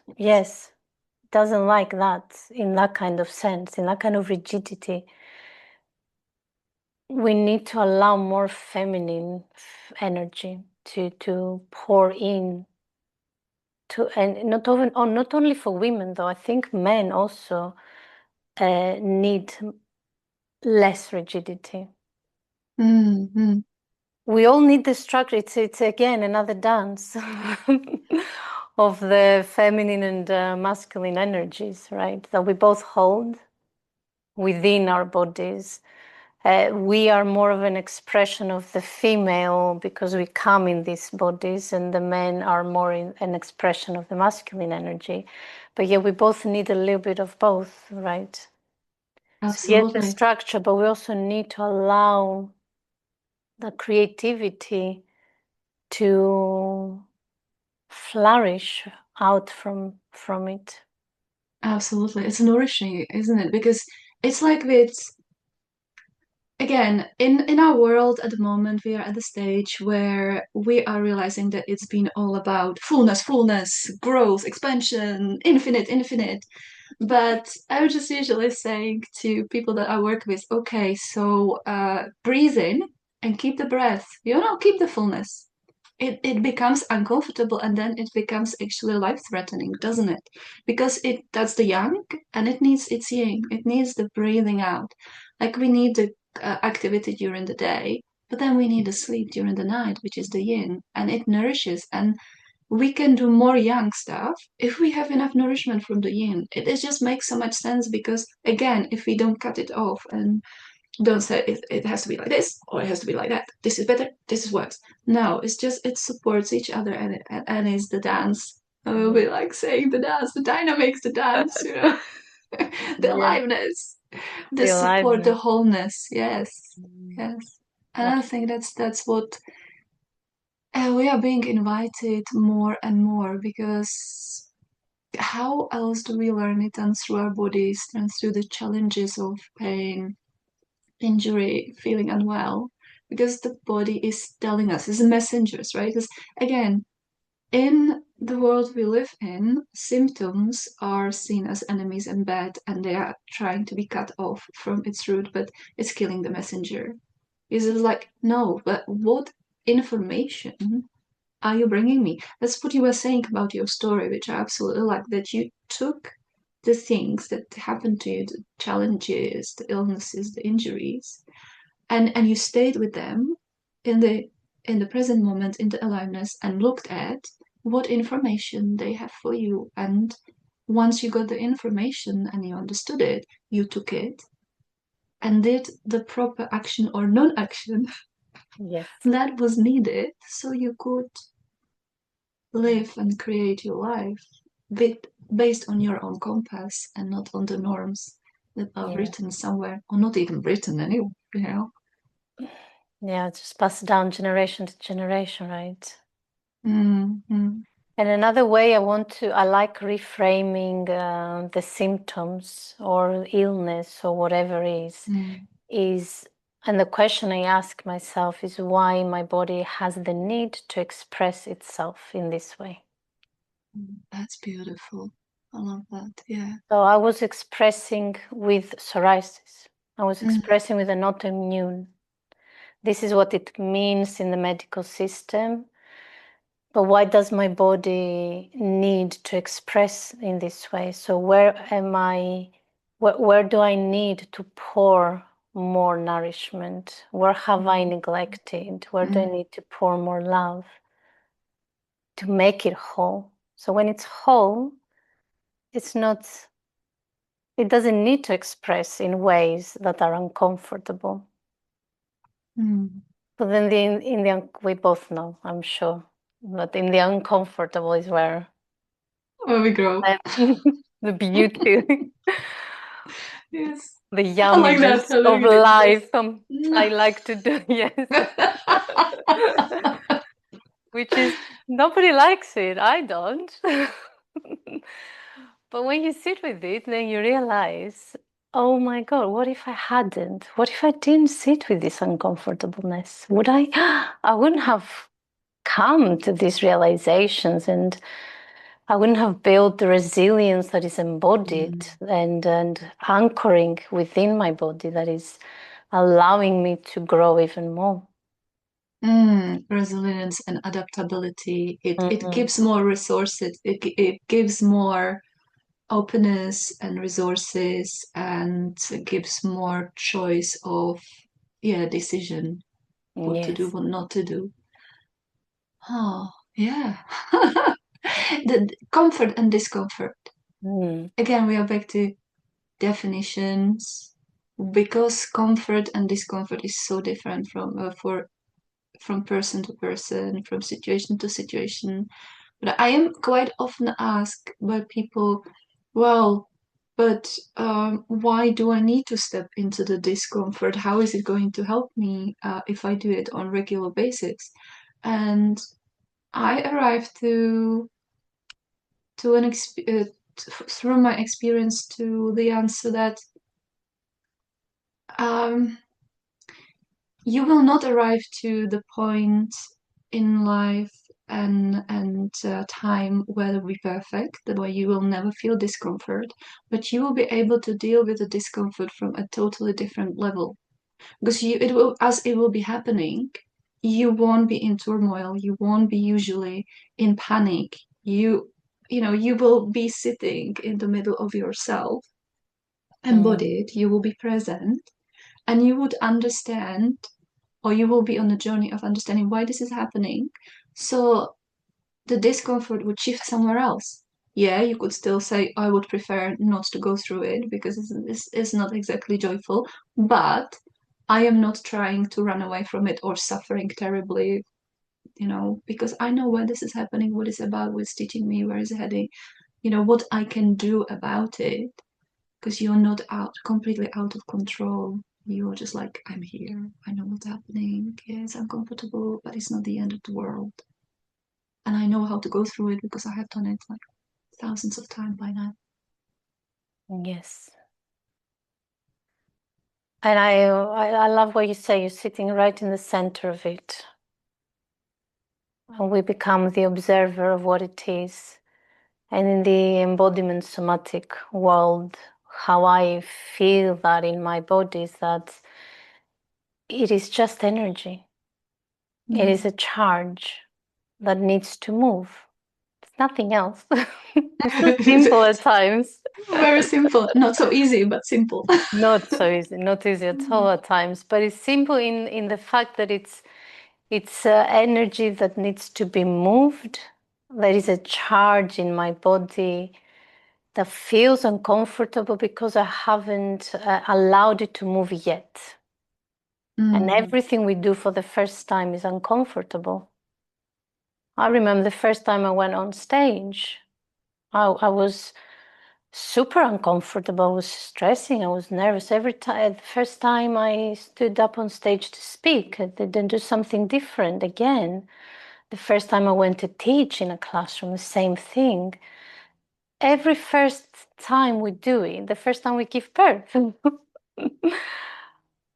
like that in that kind of sense, in that kind of rigidity. We need to allow more feminine energy to pour in to, and not only for women though. I think men also need less rigidity. mm. We all need the structure. It's again another dance of the feminine and masculine energies, right? That we both hold within our bodies. We are more of an expression of the female because we come in these bodies, and the men are more an expression of the masculine energy. But yeah, we both need a little bit of both, right? So yes, the Absolutely. structure, but we also need to allow the creativity to flourish out from it. Absolutely. It's nourishing, isn't it? Because it's like with, again, in our world at the moment, we are at the stage where we are realizing that it's been all about fullness, growth, expansion, infinite. But I was just usually saying to people that I work with, okay, so breathe in and keep the breath, keep the fullness. It becomes uncomfortable and then it becomes actually life-threatening, doesn't it? Because that's the yang and it needs its yin. It needs the breathing out. Like we need the activity during the day, but then we need the sleep during the night, which is the yin, and it nourishes. And we can do more yang stuff if we have enough nourishment from the yin. It just makes so much sense because, again, if we don't cut it off and don't say it has to be like this or it has to be like that, this is better, this is worse. No, it's just it supports each other and it's the dance. We like saying the dance, the dynamics, the dance, the Yeah, aliveness, the the support, the aliveness. wholeness. Yes, yes. And I think that's what we are being invited more and more because how else do we learn it than through our bodies and through the challenges of pain, injury, feeling unwell? Because the body is telling us, it's messengers, right? Because again, in the world we live in, symptoms are seen as enemies and bad, and they are trying to be cut off from its root, but it's killing the messenger. It's just like, no, but what information are you bringing me? That's what you were saying about your story, which I absolutely like, that you took the things that happened to you, the challenges, the illnesses, the injuries, and you stayed with them in the present moment, in the aliveness, and looked at what information they have for you. And once you got the information and you understood it, you took it and did the proper action or non-action Yes. that was needed so you could live and create your life based on your own compass and not on the norms that are Yeah. written somewhere, or not even written anyway. Yeah, it's just passed down generation to generation, right? Mm-hmm. And another way I like reframing the symptoms or illness or whatever is, and the question I ask myself is why my body has the need to express itself in this way. That's beautiful. I love that. Yeah. So I was expressing with psoriasis. I was expressing with an autoimmune. This is what it means in the medical system. But why does my body need to express in this way? So where do I need to pour more nourishment? Where have I neglected? Where do I need to pour more love to make it whole? So when it's whole, it doesn't need to express in ways that are uncomfortable. But then we both know, I'm sure, that in the uncomfortable is where we grow. the beauty, Yes. the I like that. yumminess I of like life. I that. like to do, yes. Which is, nobody likes it. I don't. But when you sit with it, then you realize, oh my God, what if I hadn't? What if I didn't sit with this uncomfortableness? Would I? I wouldn't have come to these realizations, and I wouldn't have built the resilience that is embodied and anchoring within my body that is allowing me to grow even more. Resilience and adaptability. It gives more resources. It gives more openness and resources, and gives more choice of decision, what to do, Yes. what not to do. Oh, yeah. The comfort and discomfort. Mm. Again, we are back to definitions because comfort and discomfort is so different from person to person, from situation to situation. But I am quite often asked by people, well, but why do I need to step into the discomfort? How is it going to help me if I do it on regular basis? And I arrived to an through my experience to the answer that um, you will not arrive to the point in life and time where it will be perfect, the way you will never feel discomfort, but you will be able to deal with the discomfort from a totally different level. Because it will, as it will be happening, you won't be in turmoil, you won't be usually in panic. You will be sitting in the middle of yourself, Mm. embodied, you will be present, and you would understand, or you will be on the journey of understanding why this is happening. So the discomfort would shift somewhere else. Yeah, you could still say, I would prefer not to go through it because it's not exactly joyful, but I am not trying to run away from it or suffering terribly, because I know why this is happening, what it's about, what's teaching me, where it's heading, what I can do about it, because you're not completely out of control. You're just like, I'm here. I know what's happening. Yes, uncomfortable, but it's not the end of the world. And I know how to go through it because I have done it like thousands of times by now. Yes. And I love what you say, you're sitting right in the center of it. And we become the observer of what it is. And in the embodiment somatic world, how I feel that in my body is that it is just energy. It is a charge that needs to move. It's nothing else. It's so simple at times. Very simple. Not so easy, but simple. Not so easy, not easy at all at times, but it's simple in the fact that it's energy that needs to be moved. There is a charge in my body that feels uncomfortable because I haven't allowed it to move yet. And everything we do for the first time is uncomfortable. I remember the first time I went on stage, I was super uncomfortable. I was stressing. I was nervous every time. The first time I stood up on stage to speak, I didn't do something different again. The first time I went to teach in a classroom, the same thing. Every first time we do it, the first time we give birth,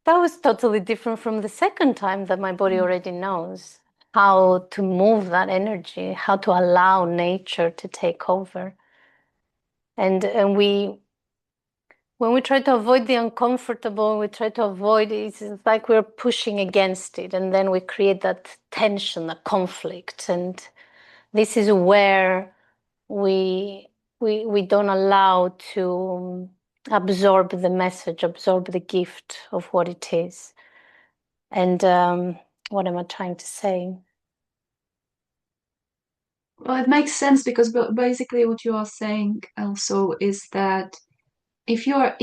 that was totally different from the second time that my body already knows how to move that energy, how to allow nature to take over. And when we try to avoid the uncomfortable, we try to avoid it, it's like we're pushing against it, and then we create that tension, that conflict. And this is where we don't allow to absorb the message, absorb the gift of what it is. And what am I trying to say? Well, it makes sense because basically what you are saying also is that if you're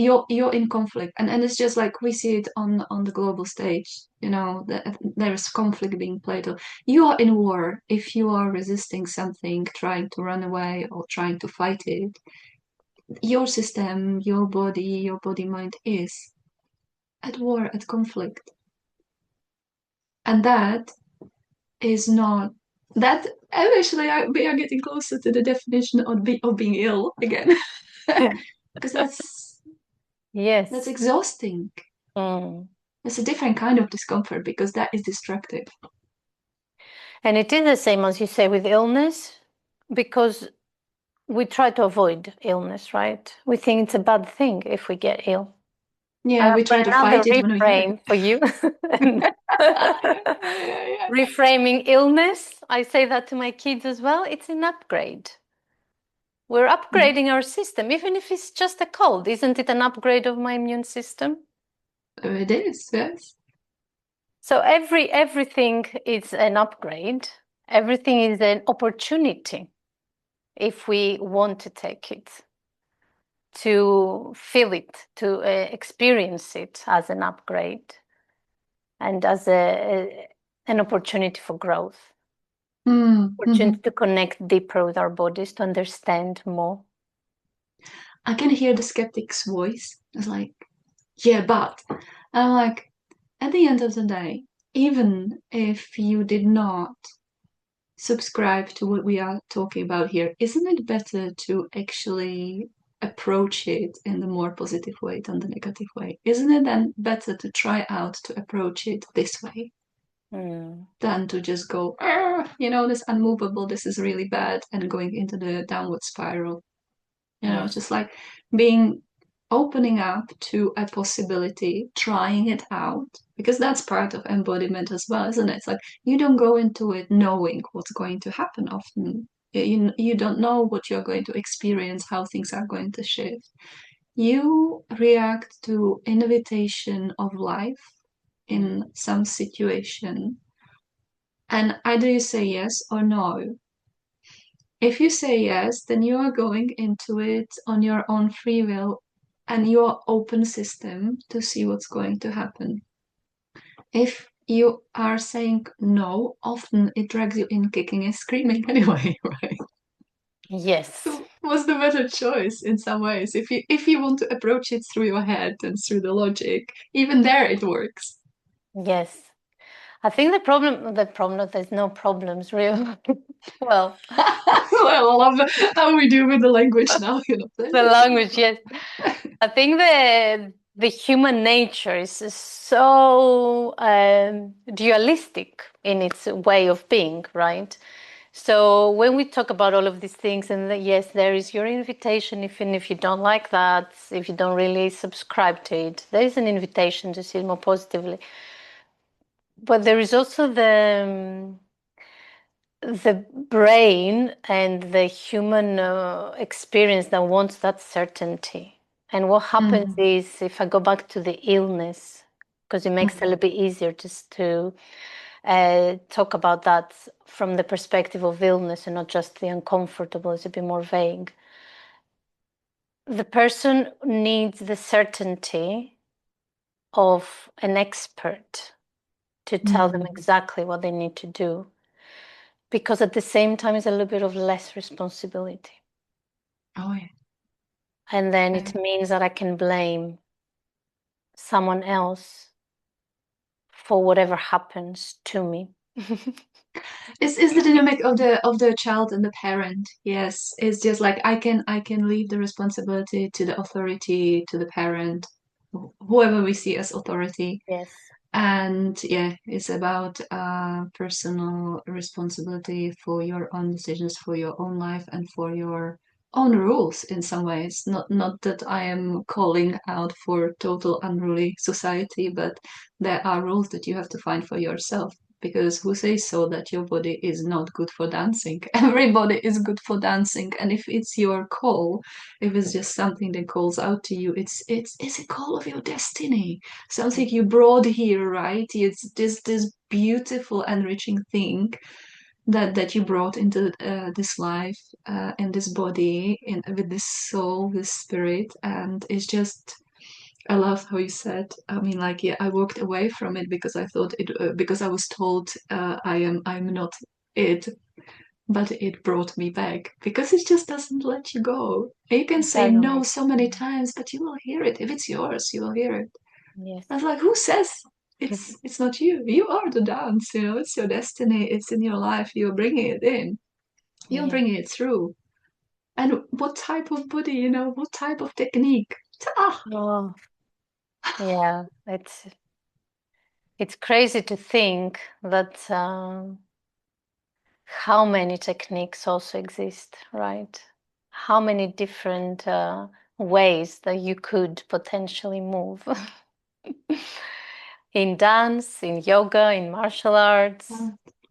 in conflict, and it's just like we see it on the global stage, there's conflict being played out. You are in war if you are resisting something, trying to run away or trying to fight it. Your system, your body mind is at war, at conflict. And that is not that eventually we are getting closer to the definition of being ill again. Because that's Yes. exhausting. Mm. It's a different kind of discomfort because that is destructive. And it is the same as you say with illness, because we try to avoid illness, right? We think it's a bad thing if we get ill. I Yeah, have we try to another fight it when we have it. reframe for you. Yeah. Reframing illness. I say that to my kids as well. It's an upgrade. We're upgrading our system, even if it's just a cold. Isn't it an upgrade of my immune system? It is, yes. So everything is an upgrade. Everything is an opportunity if we want to take it, to feel it, to experience it as an upgrade and as an opportunity for growth, opportunity to connect deeper with our bodies, to understand more. I can hear the skeptic's voice. It's like, yeah, but. And I'm like, at the end of the day, even if you did not subscribe to what we are talking about here, isn't it better to actually approach it in the more positive way than the negative way? Isn't it then better to try out to approach it this way than to just go, this unmovable, this is really bad, and going into the downward spiral? Yes. Just like being opening up to a possibility, trying it out, because that's part of embodiment as well, isn't it? It's like you don't go into it knowing what's going to happen often. You don't know what you're going to experience, how things are going to shift. You react to invitation of life in some situation, and either you say yes or no. If you say yes, then you are going into it on your own free will and your open system to see what's going to happen. If you are saying no, often it drags you in kicking and screaming anyway, right? Yes. So what's the better choice in some ways? If you want to approach it through your head and through the logic, even there it works. Yes. I think there's no problems really. Well, I love how we do with the language now, the language, yes. I think the human nature is so dualistic in its way of being, right? So when we talk about all of these things, and yes, there is your invitation, even if you don't like that, if you don't really subscribe to it, there is an invitation to see it more positively. But there is also the brain and the human experience that wants that certainty. And what happens is, if I go back to the illness, because it makes it a little bit easier just to talk about that from the perspective of illness and not just the uncomfortable, it's a bit more vague. The person needs the certainty of an expert to tell them exactly what they need to do, because at the same time it's a little bit of less responsibility. Oh, yeah. And then it means that I can blame someone else for whatever happens to me. Is the dynamic of the child and the parent. Yes, it's just like I can leave the responsibility to the authority, to the parent, whoever we see as authority. Yes. And yeah, it's about personal responsibility for your own decisions, for your own life, and for your own rules in some ways. Not that I am calling out for total unruly society, but there are rules that you have to find for yourself. Because who says so that your body is not good for dancing? Everybody is good for dancing, and if it's your call, if it's just something that calls out to you, it's a call of your destiny, something you brought here, right? It's this beautiful, enriching thing that you brought into this life, in this body, with this soul, this spirit, and it's just. I love how you said. I mean, like, yeah, I walked away from it because I thought it, because I was told I'm not it, but it brought me back because it just doesn't let you go. You can say no Doesn't. so many times, but you will hear it. If it's yours, you will hear it. Yes. I was like, who says it's not you? You are the dance, it's your destiny, it's in your life, you're bringing it in, you're Yeah. bringing it through. And what type of body, what type of technique? Ah, Oh, yeah. It's crazy to think that how many techniques also exist, right? How many different ways that you could potentially move in dance, in yoga, in martial arts.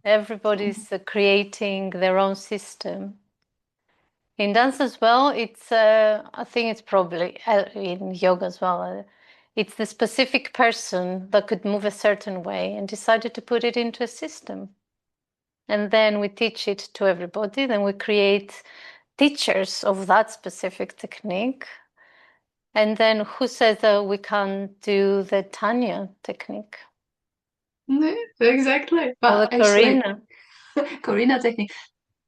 Everybody's creating their own system. In dance as well, it's I think it's probably in yoga as well. It's the specific person that could move a certain way and decided to put it into a system. And then we teach it to everybody. Then we create teachers of that specific technique. And then who says that we can't do the Tanya technique yeah, exactly. or But the actually, Korina? Korina technique.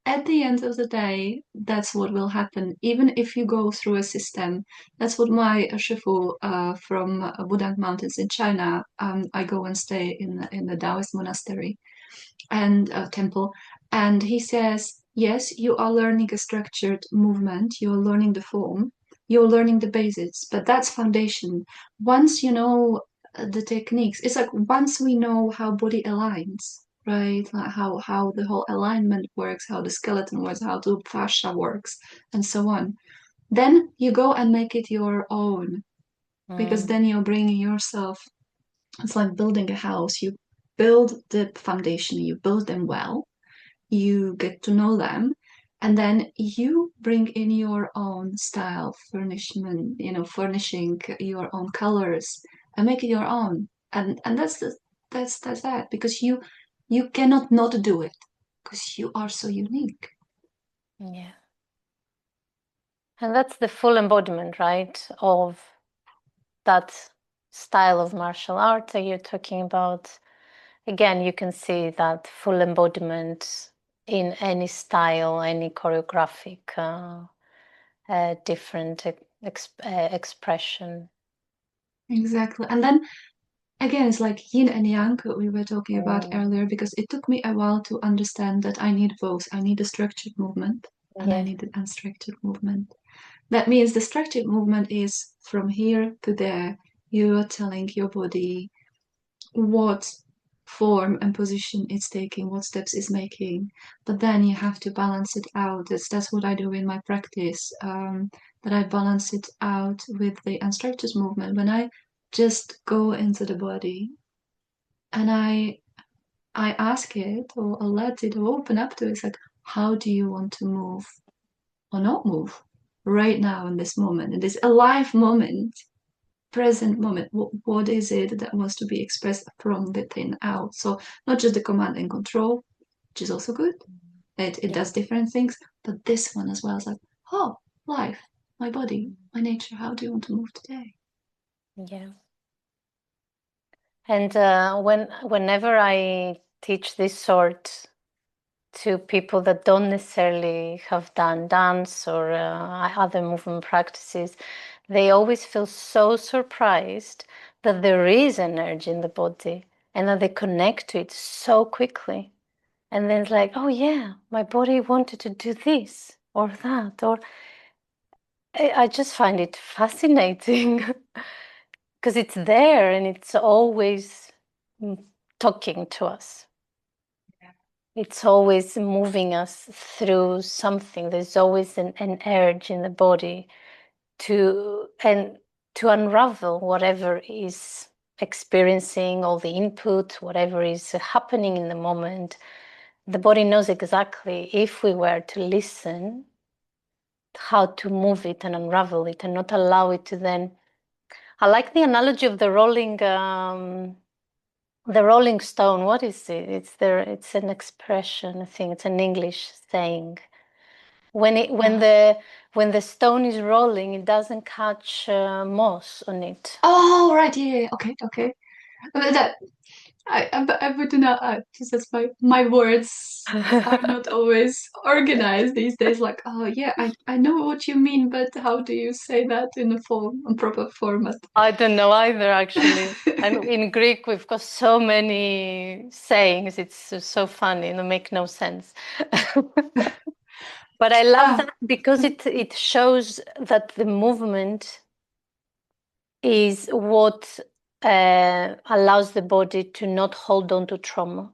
at the end of the day, that's what will happen. Even if you go through a system, that's what my shifu from Wudang Mountains in China. I go and stay in the Taoist monastery and temple, and he says, yes, you are learning a structured movement. You're learning the form. You're learning the basics, but that's foundation. Once you know the techniques, it's like once we know how body aligns, right? Like how the whole alignment works, how the skeleton works, how the fascia works, and so on. Then you go and make it your own, because then you're bringing yourself. It's like building a house. You build the foundation, you build them well, you get to know them, and then you bring in your own style, furnishment, furnishing your own colors and make it your own. And that's that, because you cannot not do it because you are so unique. Yeah. And that's the full embodiment, right, of that style of martial art that you're talking about. Again, you can see that full embodiment in any style, any choreographic different expression. Exactly. And then again, it's like yin and yang we were talking about earlier, because it took me a while to understand that I need both. I need a structured movement and I Yeah. need an unstructured movement. That means the structured movement is from here to there. You are telling your body what form and position it's taking, what steps it's making, but then you have to balance it out. That's what I do in my practice. That I balance it out with the unstructured movement when I just go into the body and I ask it, or I let it open up to it. It's like, how do you want to move or not move right now in this moment, in this alive moment, present moment? What is it that wants to be expressed from within out? So not just the command and control, which is also good. It does different things, but this one as well is like, oh, life, my body, my nature. How do you want to move today? Yeah. And whenever I teach this sort to people that don't necessarily have done dance or other movement practices, they always feel so surprised that there is energy in the body and that they connect to it so quickly. And then it's like, oh yeah, my body wanted to do this or that, or I just find it fascinating because it's there and it's always talking to us. It's always moving us through something. There's always an urge in the body to unravel whatever is experiencing, all the input, whatever is happening in the moment. The body knows exactly, if we were to listen, how to move it and unravel it and not allow it to then. I like the analogy of the rolling stone. What is it? It's an expression. I think it's an English saying. When the stone is rolling, it doesn't catch moss on it. Oh, right, yeah, okay, okay. That I would not just as my words are not always organized these days. Like, oh yeah, I know what you mean, but how do you say that in a proper format? I don't know either, actually. And in Greek, we've got so many sayings. It's so funny and they make no sense. But I love that because it shows that the movement is what allows the body to not hold on to trauma.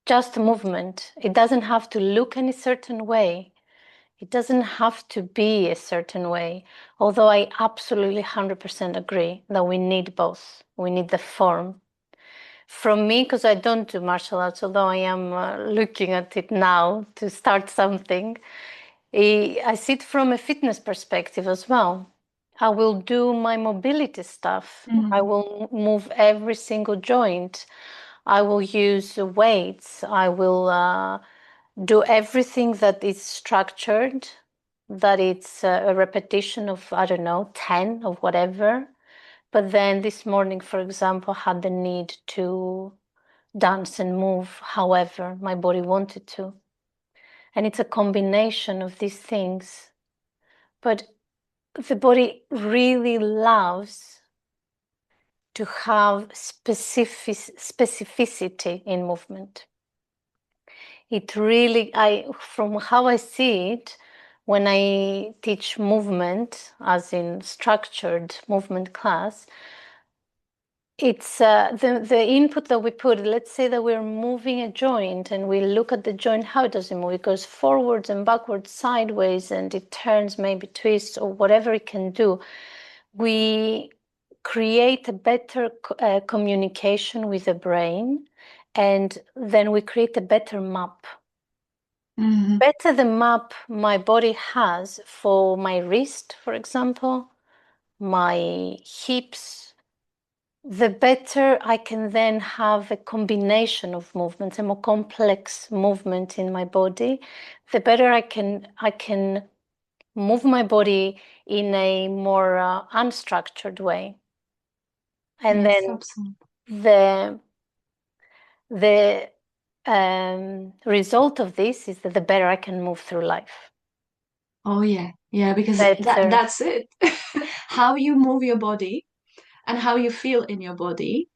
Just movement. It doesn't have to look any certain way. It doesn't have to be a certain way. Although I absolutely 100% agree that we need both. We need the form. From me, because I don't do martial arts, although I am looking at it now to start something, I see it from a fitness perspective as well. I will do my mobility stuff. I will move every single joint. I will use weights. I will do everything that is structured, that it's a repetition of, I don't know, 10 of whatever. But then this morning, for example, had the need to dance and move however my body wanted to. And it's a combination of these things. But the body really loves to have specificity in movement. It really, from how I see it, when I teach movement, as in structured movement class, it's the input that we put. Let's say that we're moving a joint and we look at the joint, how does it move? It goes forwards and backwards, sideways, and it turns, maybe twists or whatever it can do. We create a better communication with the brain, and then we create a better map. Mm-hmm. Better the map my body has for my wrist, for example, my hips, the better I can then have a combination of movements, a more complex movement in my body, the better I can move my body in a more unstructured way. And Yes, then absolutely. the result of this is that the better I can move through life. Oh yeah, yeah, because Better. that's it. How you move your body and how you feel in your body,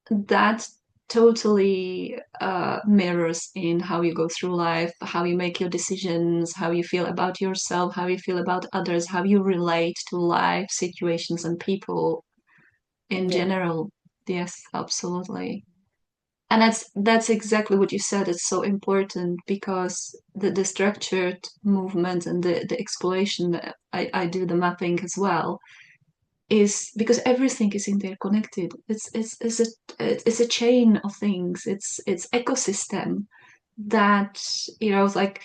that totally mirrors in how you go through life, how you make your decisions, how you feel about yourself, how you feel about others, how you relate to life situations and people in Yeah. general. Yes, absolutely. And that's exactly what you said. It's so important because the structured movement and the exploration, I do the mapping as well, is because everything is interconnected. It's a chain of things. It's ecosystem that, like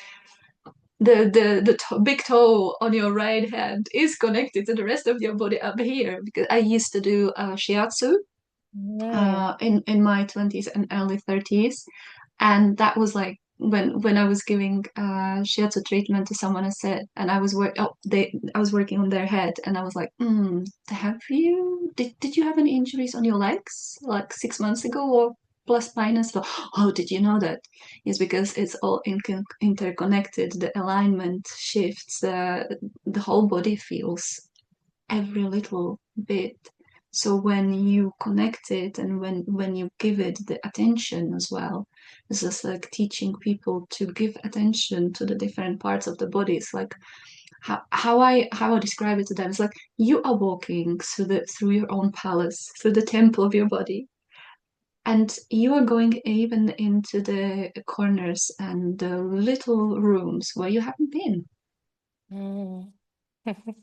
the big toe on your right hand is connected to the rest of your body up here. Because I used to do shiatsu Mm. in my 20s and early 30s, and that was like when I was giving shiatsu treatment to someone. I said, and I was working on their head, and I was like, did you have any injuries on your legs like 6 months ago or plus minus? So, oh, did you know that? Yes, because it's all interconnected. The alignment shifts, the whole body feels every little bit. So when you connect it and when you give it the attention as well, it's just like teaching people to give attention to the different parts of the body. It's like how I describe it to them. It's like you are walking through your own palace, through the temple of your body. And you are going even into the corners and the little rooms where you haven't been. Mm.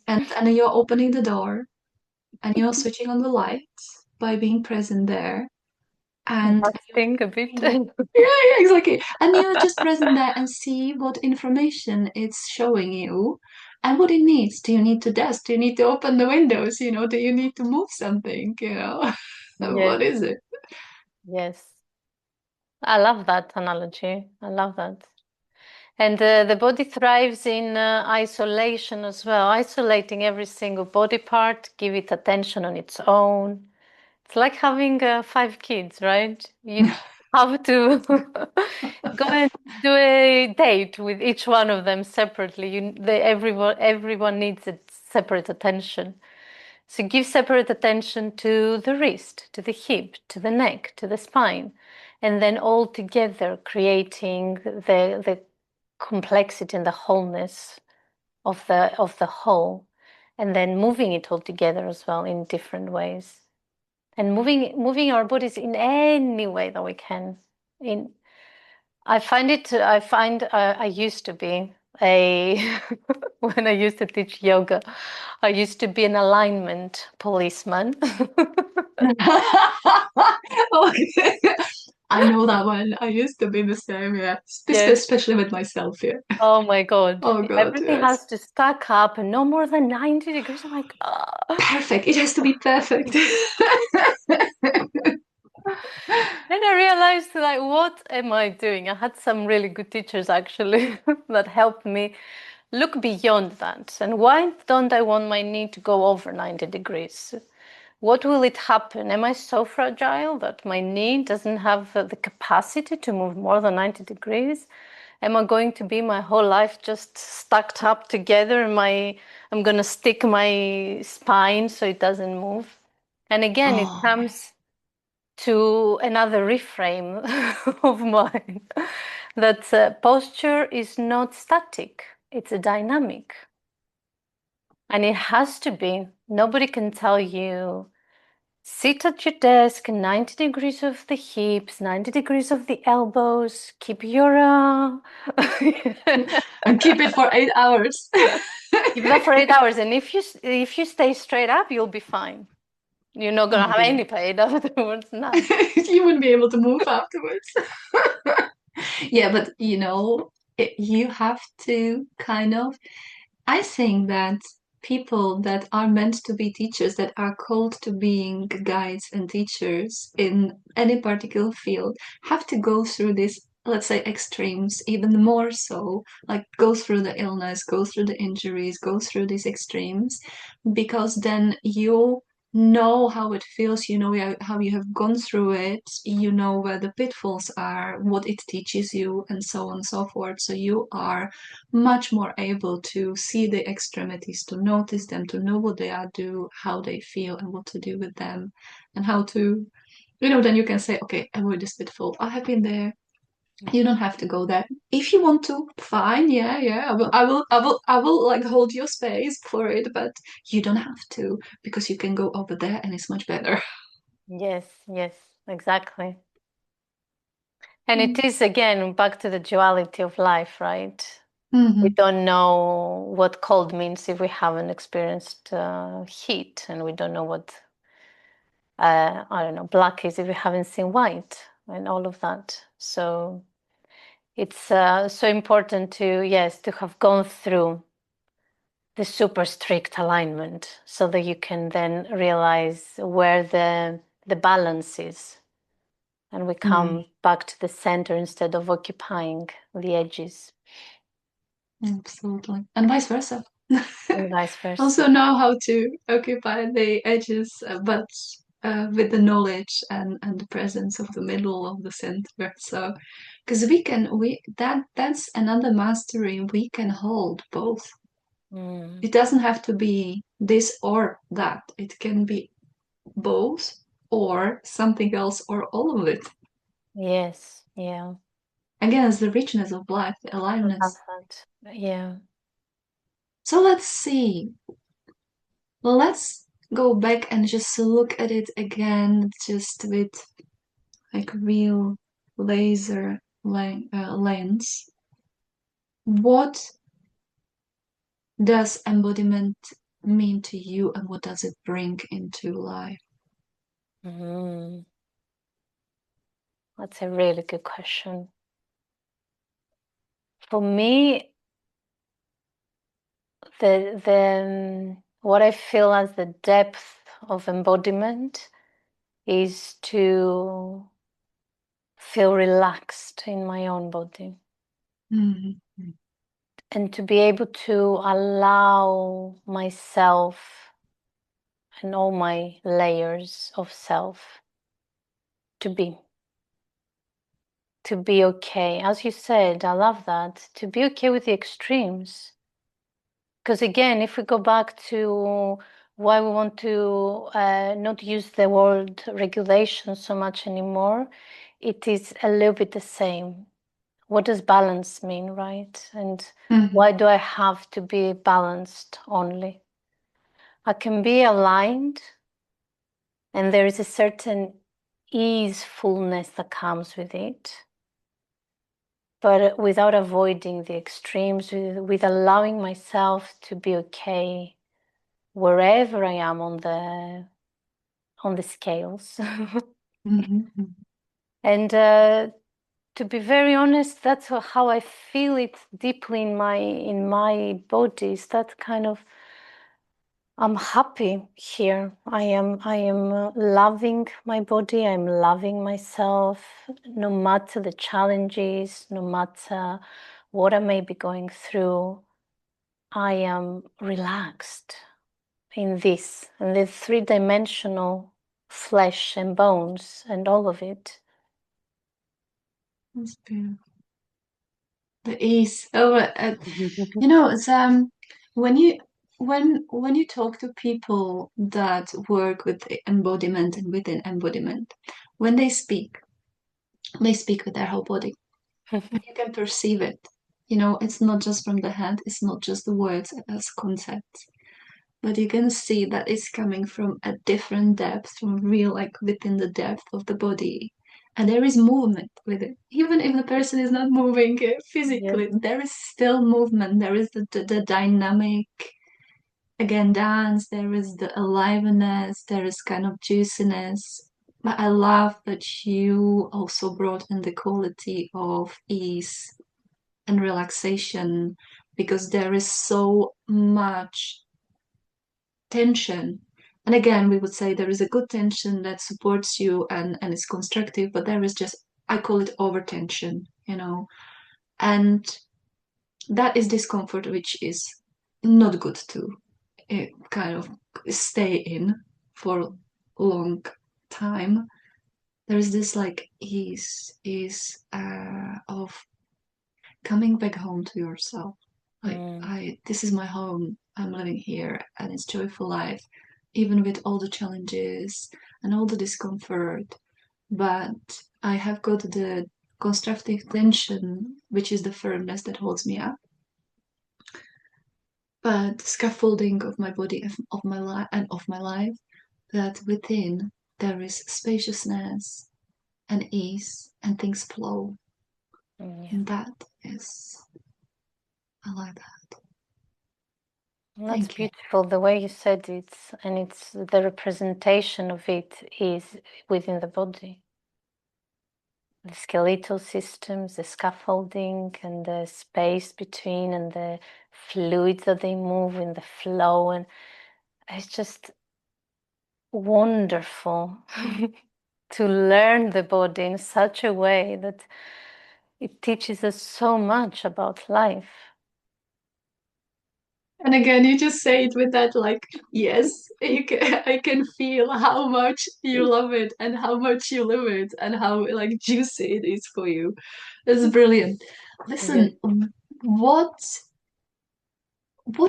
And you're opening the door and you're switching on the lights by being present there, and Fasting a bit. yeah, yeah, exactly, and you're just present there and see what information it's showing you and what it needs. Do you need to desk? Do you need to open the windows? Do you need to move something? Yes, What is it? yes. I love that analogy. I love that. And the body thrives in isolation as well, isolating every single body part, give it attention on its own. It's like having 5 kids, right? You have to go and do a date with each one of them separately. Everyone needs a separate attention. So give separate attention to the wrist, to the hip, to the neck, to the spine, and then all together creating the complexity and the wholeness of the whole, and then moving it all together as well in different ways, and moving our bodies in any way that we can. In I used to be a when I used to teach yoga, I used to be an alignment policeman. Okay. I know that one. I used to be the same, yeah. Yes. Especially with myself, yeah. Oh my God. Oh God, Everything yes. has to stack up and no more than 90 degrees. I'm like, ah. Perfect. It has to be perfect. Then I realized, like, what am I doing? I had some really good teachers actually that helped me look beyond that. And why don't I want my knee to go over 90 degrees? What will it happen? Am I so fragile that my knee doesn't have the capacity to move more than 90 degrees? Am I going to be my whole life just stacked up together? I'm going to stick my spine so it doesn't move? And again, it comes to another reframe of mine that posture is not static, it's a dynamic. And it has to be. Nobody can tell you, sit at your desk, 90 degrees of the hips, 90 degrees of the elbows, keep your... and keep it for 8 hours. Keep that for 8 hours. And if you stay straight up, you'll be fine. You're not going to have any pain afterwards. None. You wouldn't be able to move afterwards. Yeah, but you have to kind of, I think that people that are meant to be teachers, that are called to being guides and teachers in any particular field, have to go through this, let's say, extremes, even more so, like go through the illness, go through the injuries, go through these extremes, because then you know how it feels, you know how you have gone through it, you know where the pitfalls are, what it teaches you, and so on and so forth. So you are much more able to see the extremities, to notice them, to know what they are, do, how they feel, and what to do with them, and how to, then you can say, okay, avoid this pitfall. I have been there. You don't have to go there. If you want to, fine. Yeah. I will like hold your space for it, but you don't have to, because you can go over there and it's much better. Yes, exactly. And it is, again, back to the duality of life, right? Mm-hmm. We don't know what cold means if we haven't experienced heat, and we don't know what, I don't know, black is if we haven't seen white, and all of that. So it's so important to have gone through the super strict alignment so that you can then realize where the balance is. And we come back to the center instead of occupying the edges. Absolutely. And vice versa. And vice versa. Also know how to occupy the edges, but with the knowledge and the presence of the middle of the center. So, because that's another mastery. We can hold both. It doesn't have to be this or that. It can be both or something else or all of it. Yes, yeah. Again, it's the richness of life, the I love aliveness. that. Yeah. So let's see. Let's go back and just look at it again, just with like real laser lens. What does embodiment mean to you, and what does it bring into life? That's a really good question. For me, the what I feel as the depth of embodiment is to feel relaxed in my own body. Mm-hmm. And to be able to allow myself and all my layers of self to be okay. As you said, I love that. To be okay with the extremes. Because again, if we go back to why we want to not use the word regulation so much anymore, it is a little bit the same. What does balance mean, right? And why do I have to be balanced only? I can be aligned, and there is a certain easefulness that comes with it, but without avoiding the extremes, with allowing myself to be okay wherever I am on the scales. And to be very honest, that's how I feel it deeply in my body. Is that kind of, I'm happy here. I am loving my body. I'm loving myself, no matter the challenges, no matter what I may be going through. I am relaxed in this, and the three-dimensional flesh and bones and all of it. That's beautiful. the ease. Oh, it's when you when you talk to people that work with embodiment and within embodiment, when they speak with their whole body. You can perceive it. It's not just from the head, it's not just the words as concepts, but you can see that it's coming from a different depth, from real, like within the depth of the body. And there is movement with it. Even if the person is not moving Yes. physically, there is still movement. There is the dynamic, again, dance, there is the aliveness, there is kind of juiciness. But I love that you also brought in the quality of ease and relaxation, because there is so much tension. And again, we would say there is a good tension that supports you and is constructive, but there is just, I call it over tension. And that is discomfort, which is not good to kind of stay in for a long time. There's this like ease of coming back home to yourself. Mm. This is my home. I'm living here, and it's joyful life, even with all the challenges and all the discomfort. But I have got the constructive tension, which is the firmness that holds me up. But the scaffolding of my body, of my life, and of my life, that within there is spaciousness and ease, and things flow. Yeah. And that is, I like that. And that's Thank you. beautiful the way you said it, and it's the representation of it is within the body. The skeletal systems, the scaffolding, and the space between, and the fluids that they move in the flow, and it's just wonderful to learn the body in such a way that it teaches us so much about life. And again, you just say it with that, like, yes, I can feel how much you love it and how much you live it and how like juicy it is for you. It's brilliant. Yes. Listen, what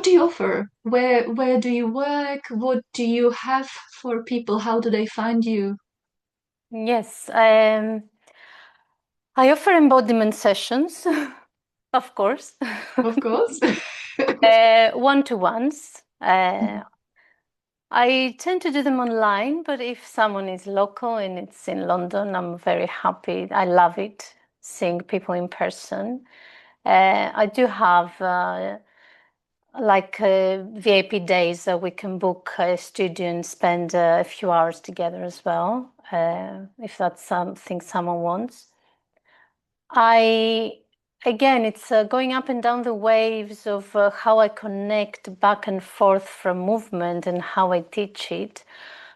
do you offer? Where do you work? What do you have for people? How do they find you? Yes, I offer embodiment sessions, of course, Of course. one-to-ones. I tend to do them online, but if someone is local and it's in London, I'm very happy. I love it, seeing people in person. I do have like VIP days that we can book a studio and spend a few hours together as well, if that's something someone wants. Again, it's going up and down the waves of how I connect back and forth from movement and how I teach it.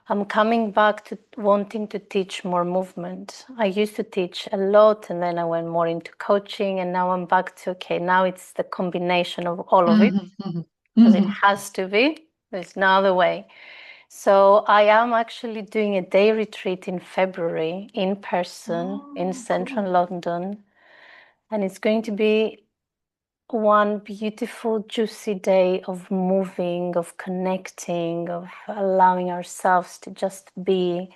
I'm coming back to wanting to teach more movement. I used to teach a lot, and then I went more into coaching, and now I'm back to, okay, now it's the combination of all of it, because it has to be. There's no other way. So I am actually doing a day retreat in February in person in central Cool. London. And it's going to be one beautiful, juicy day of moving, of connecting, of allowing ourselves to just be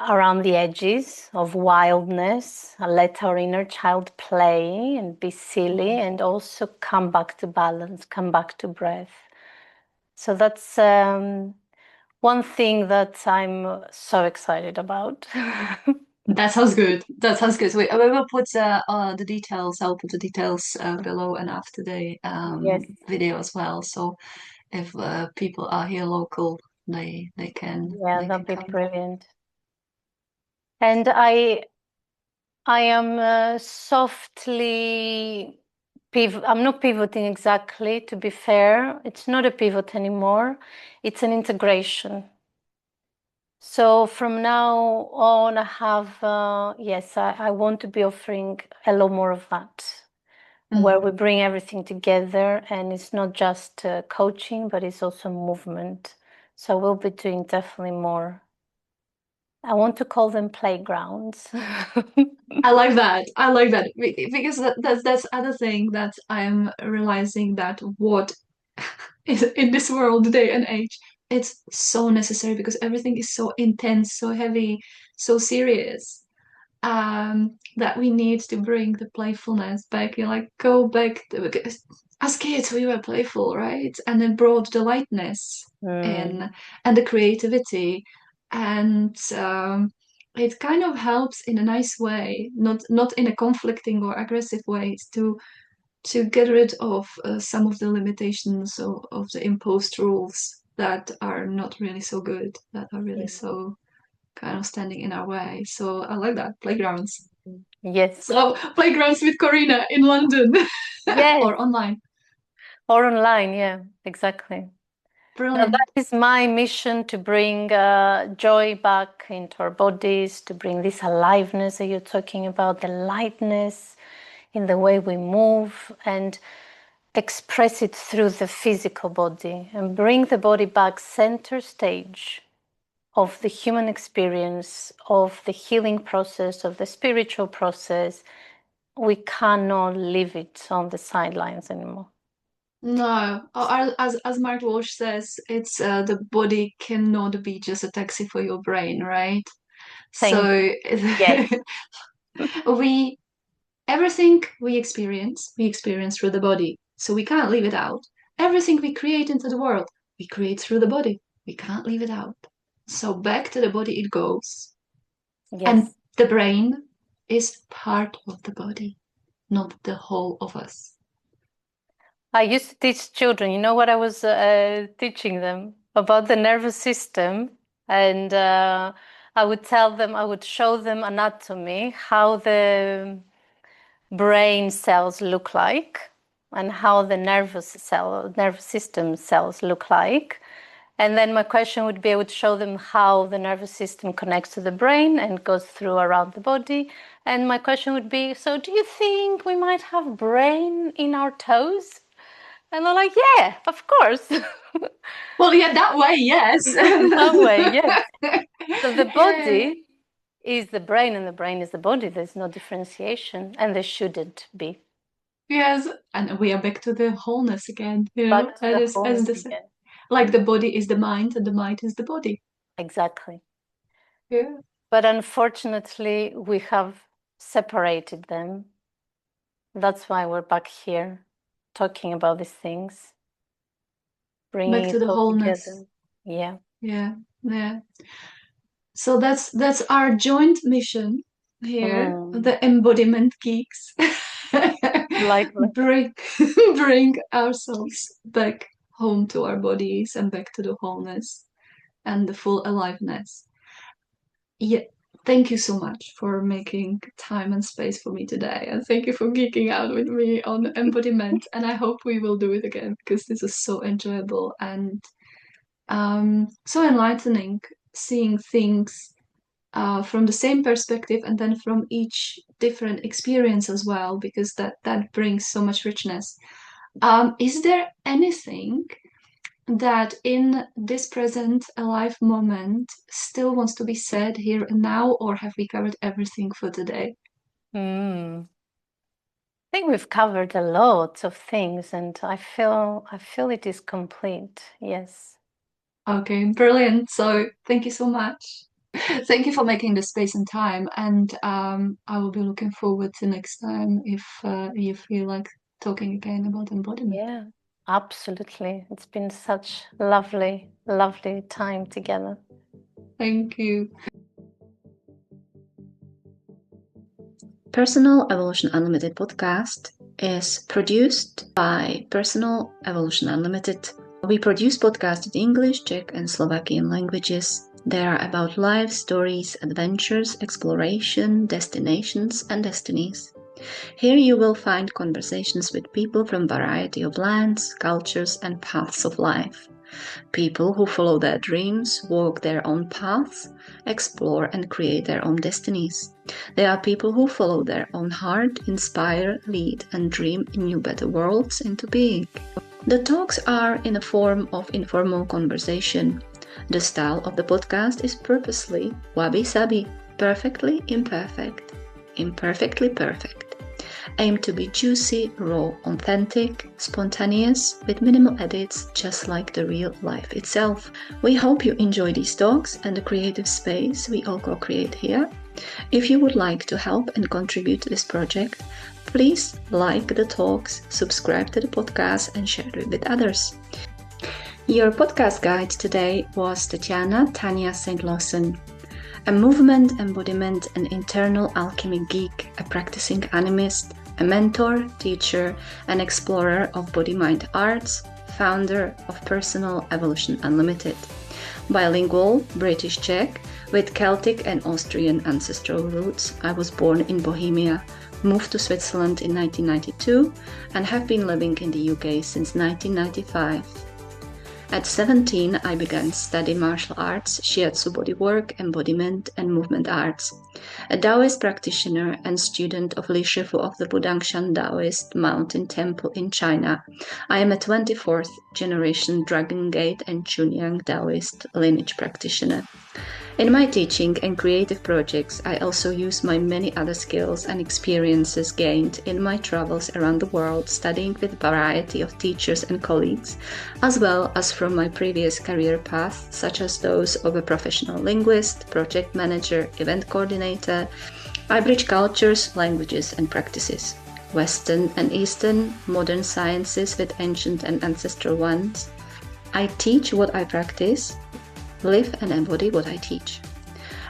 around the edges of wildness, let our inner child play and be silly, and also come back to balance, come back to breath. So that's one thing that I'm so excited about. That sounds good. That sounds good. So we will put the details. I'll put the details below and after the Yes, video as well. So if people are here local, yeah, they can that'd be come. brilliant. And I am softly I'm not pivoting exactly, to be fair. It's not a pivot anymore. It's an integration. So from now on, I have, yes, I want to be offering a lot more of that, where we bring everything together, and it's not just coaching, but it's also movement. So we'll be doing definitely more. I want to call them playgrounds. I like that. I like that because that's other thing that I'm realizing that what is in this world, day and age, it's so necessary because everything is so intense, so heavy, so serious. That we need to bring the playfulness back. You know, like go back because as kids we were playful, right? And it brought the lightness in and the creativity, and it kind of helps in a nice way, not in a conflicting or aggressive way, to get rid of some of the limitations of the imposed rules that are not really so good, that are really so kind of standing in our way. So I like that. Playgrounds. Yes. So playgrounds with Korina in London. Yes. Or online. Or online, yeah, exactly. Now, Brilliant. that is my mission, to bring joy back into our bodies, to bring this aliveness that you're talking about, the lightness in the way we move, and express it through the physical body and bring the body back center stage of the human experience, of the healing process, of the spiritual process. We cannot leave it on the sidelines anymore. No, as Mark Walsh says, it's the body cannot be just a taxi for your brain, right? Thank So you. Yes. we everything we experience through the body. So we can't leave it out. Everything we create into the world, we create through the body. We can't leave it out. So back to the body it goes. And Yes. the brain is part of the body, not the whole of us. I used to teach children, you know what I was teaching them? About the nervous system. And I would tell them, I would show them anatomy, how the brain cells look like and how the nervous system cells look like. And then my question would be, I would show them how the nervous system connects to the brain and goes through around the body. And my question would be, so do you think we might have brain in our toes? And they're like, yeah, of course. Well, yeah, that way, yes. That way, yes. So the Yeah. body is the brain and the brain is the body. There's no differentiation, and there shouldn't be. Yes, and we are back to the wholeness again, Back to the as wholeness this, again. like the body is the mind and the mind is the body. Exactly. Yeah. But unfortunately, we have separated them. That's why we're back here talking about these things, Back bringing to it the all wholeness. together. Yeah. Yeah, yeah. So that's our joint mission here, the embodiment geeks. Likely. bring bring ourselves back home to our bodies and back to the wholeness and the full aliveness. Yeah, thank you so much for making time and space for me today, and thank you for geeking out with me on embodiment. And I hope we will do it again because this is so enjoyable and so enlightening, seeing things from the same perspective and then from each different experience as well, because that brings so much richness. Is there anything that in this present alive moment still wants to be said here and now, or have we covered everything for today? I think we've covered a lot of things, and I feel it is complete. Yes. Okay, brilliant. So thank you so much. Thank you for making the space and time, and I will be looking forward to next time if you feel like talking again about embodiment. Yeah, absolutely. It's been such lovely, lovely time together. Thank you. Personal Evolution Unlimited podcast is produced by Personal Evolution Unlimited. We produce podcasts in English, Czech, and Slovakian languages. They are about life, stories, adventures, exploration, destinations, and destinies. Here you will find conversations with people from a variety of lands, cultures, and paths of life. People who follow their dreams, walk their own paths, explore and create their own destinies. They are people who follow their own heart, inspire, lead, and dream in new better worlds into being. The talks are in a form of informal conversation. The style of the podcast is purposely wabi-sabi, perfectly imperfect. imperfectly perfect. Aim to be juicy, raw, authentic, spontaneous, with minimal edits, just like the real life itself. We hope you enjoy these talks and the creative space we all co-create here. If you would like to help and contribute to this project, please like the talks, subscribe to the podcast, and share it with others. Your podcast guide today was Tanya St. Lawson, a movement, embodiment, and internal alchemy geek, a practicing animist, a mentor, teacher, and explorer of body-mind arts, founder of Personal Evolution Unlimited. Bilingual, British Czech, with Celtic and Austrian ancestral roots, I was born in Bohemia, moved to Switzerland in 1992, and have been living in the UK since 1995. At 17, I began studying martial arts, shiatsu bodywork, embodiment, and movement arts. A Taoist practitioner and student of Li Shifu of the Budangshan Taoist Mountain Temple in China, I am a 24th generation Dragon Gate and Chunyang Taoist lineage practitioner. In my teaching and creative projects, I also use my many other skills and experiences gained in my travels around the world, studying with a variety of teachers and colleagues, as well as from my previous career path, such as those of a professional linguist, project manager, event coordinator. I bridge cultures, languages, and practices, Western and Eastern, modern sciences with ancient and ancestral ones. I teach what I practice, live and embody what I teach.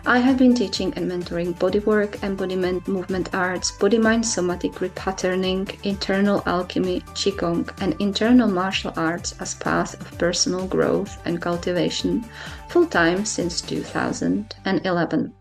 I have been teaching and mentoring bodywork, embodiment, movement arts, body-mind somatic repatterning, internal alchemy, qigong, and internal martial arts as path of personal growth and cultivation full-time since 2011.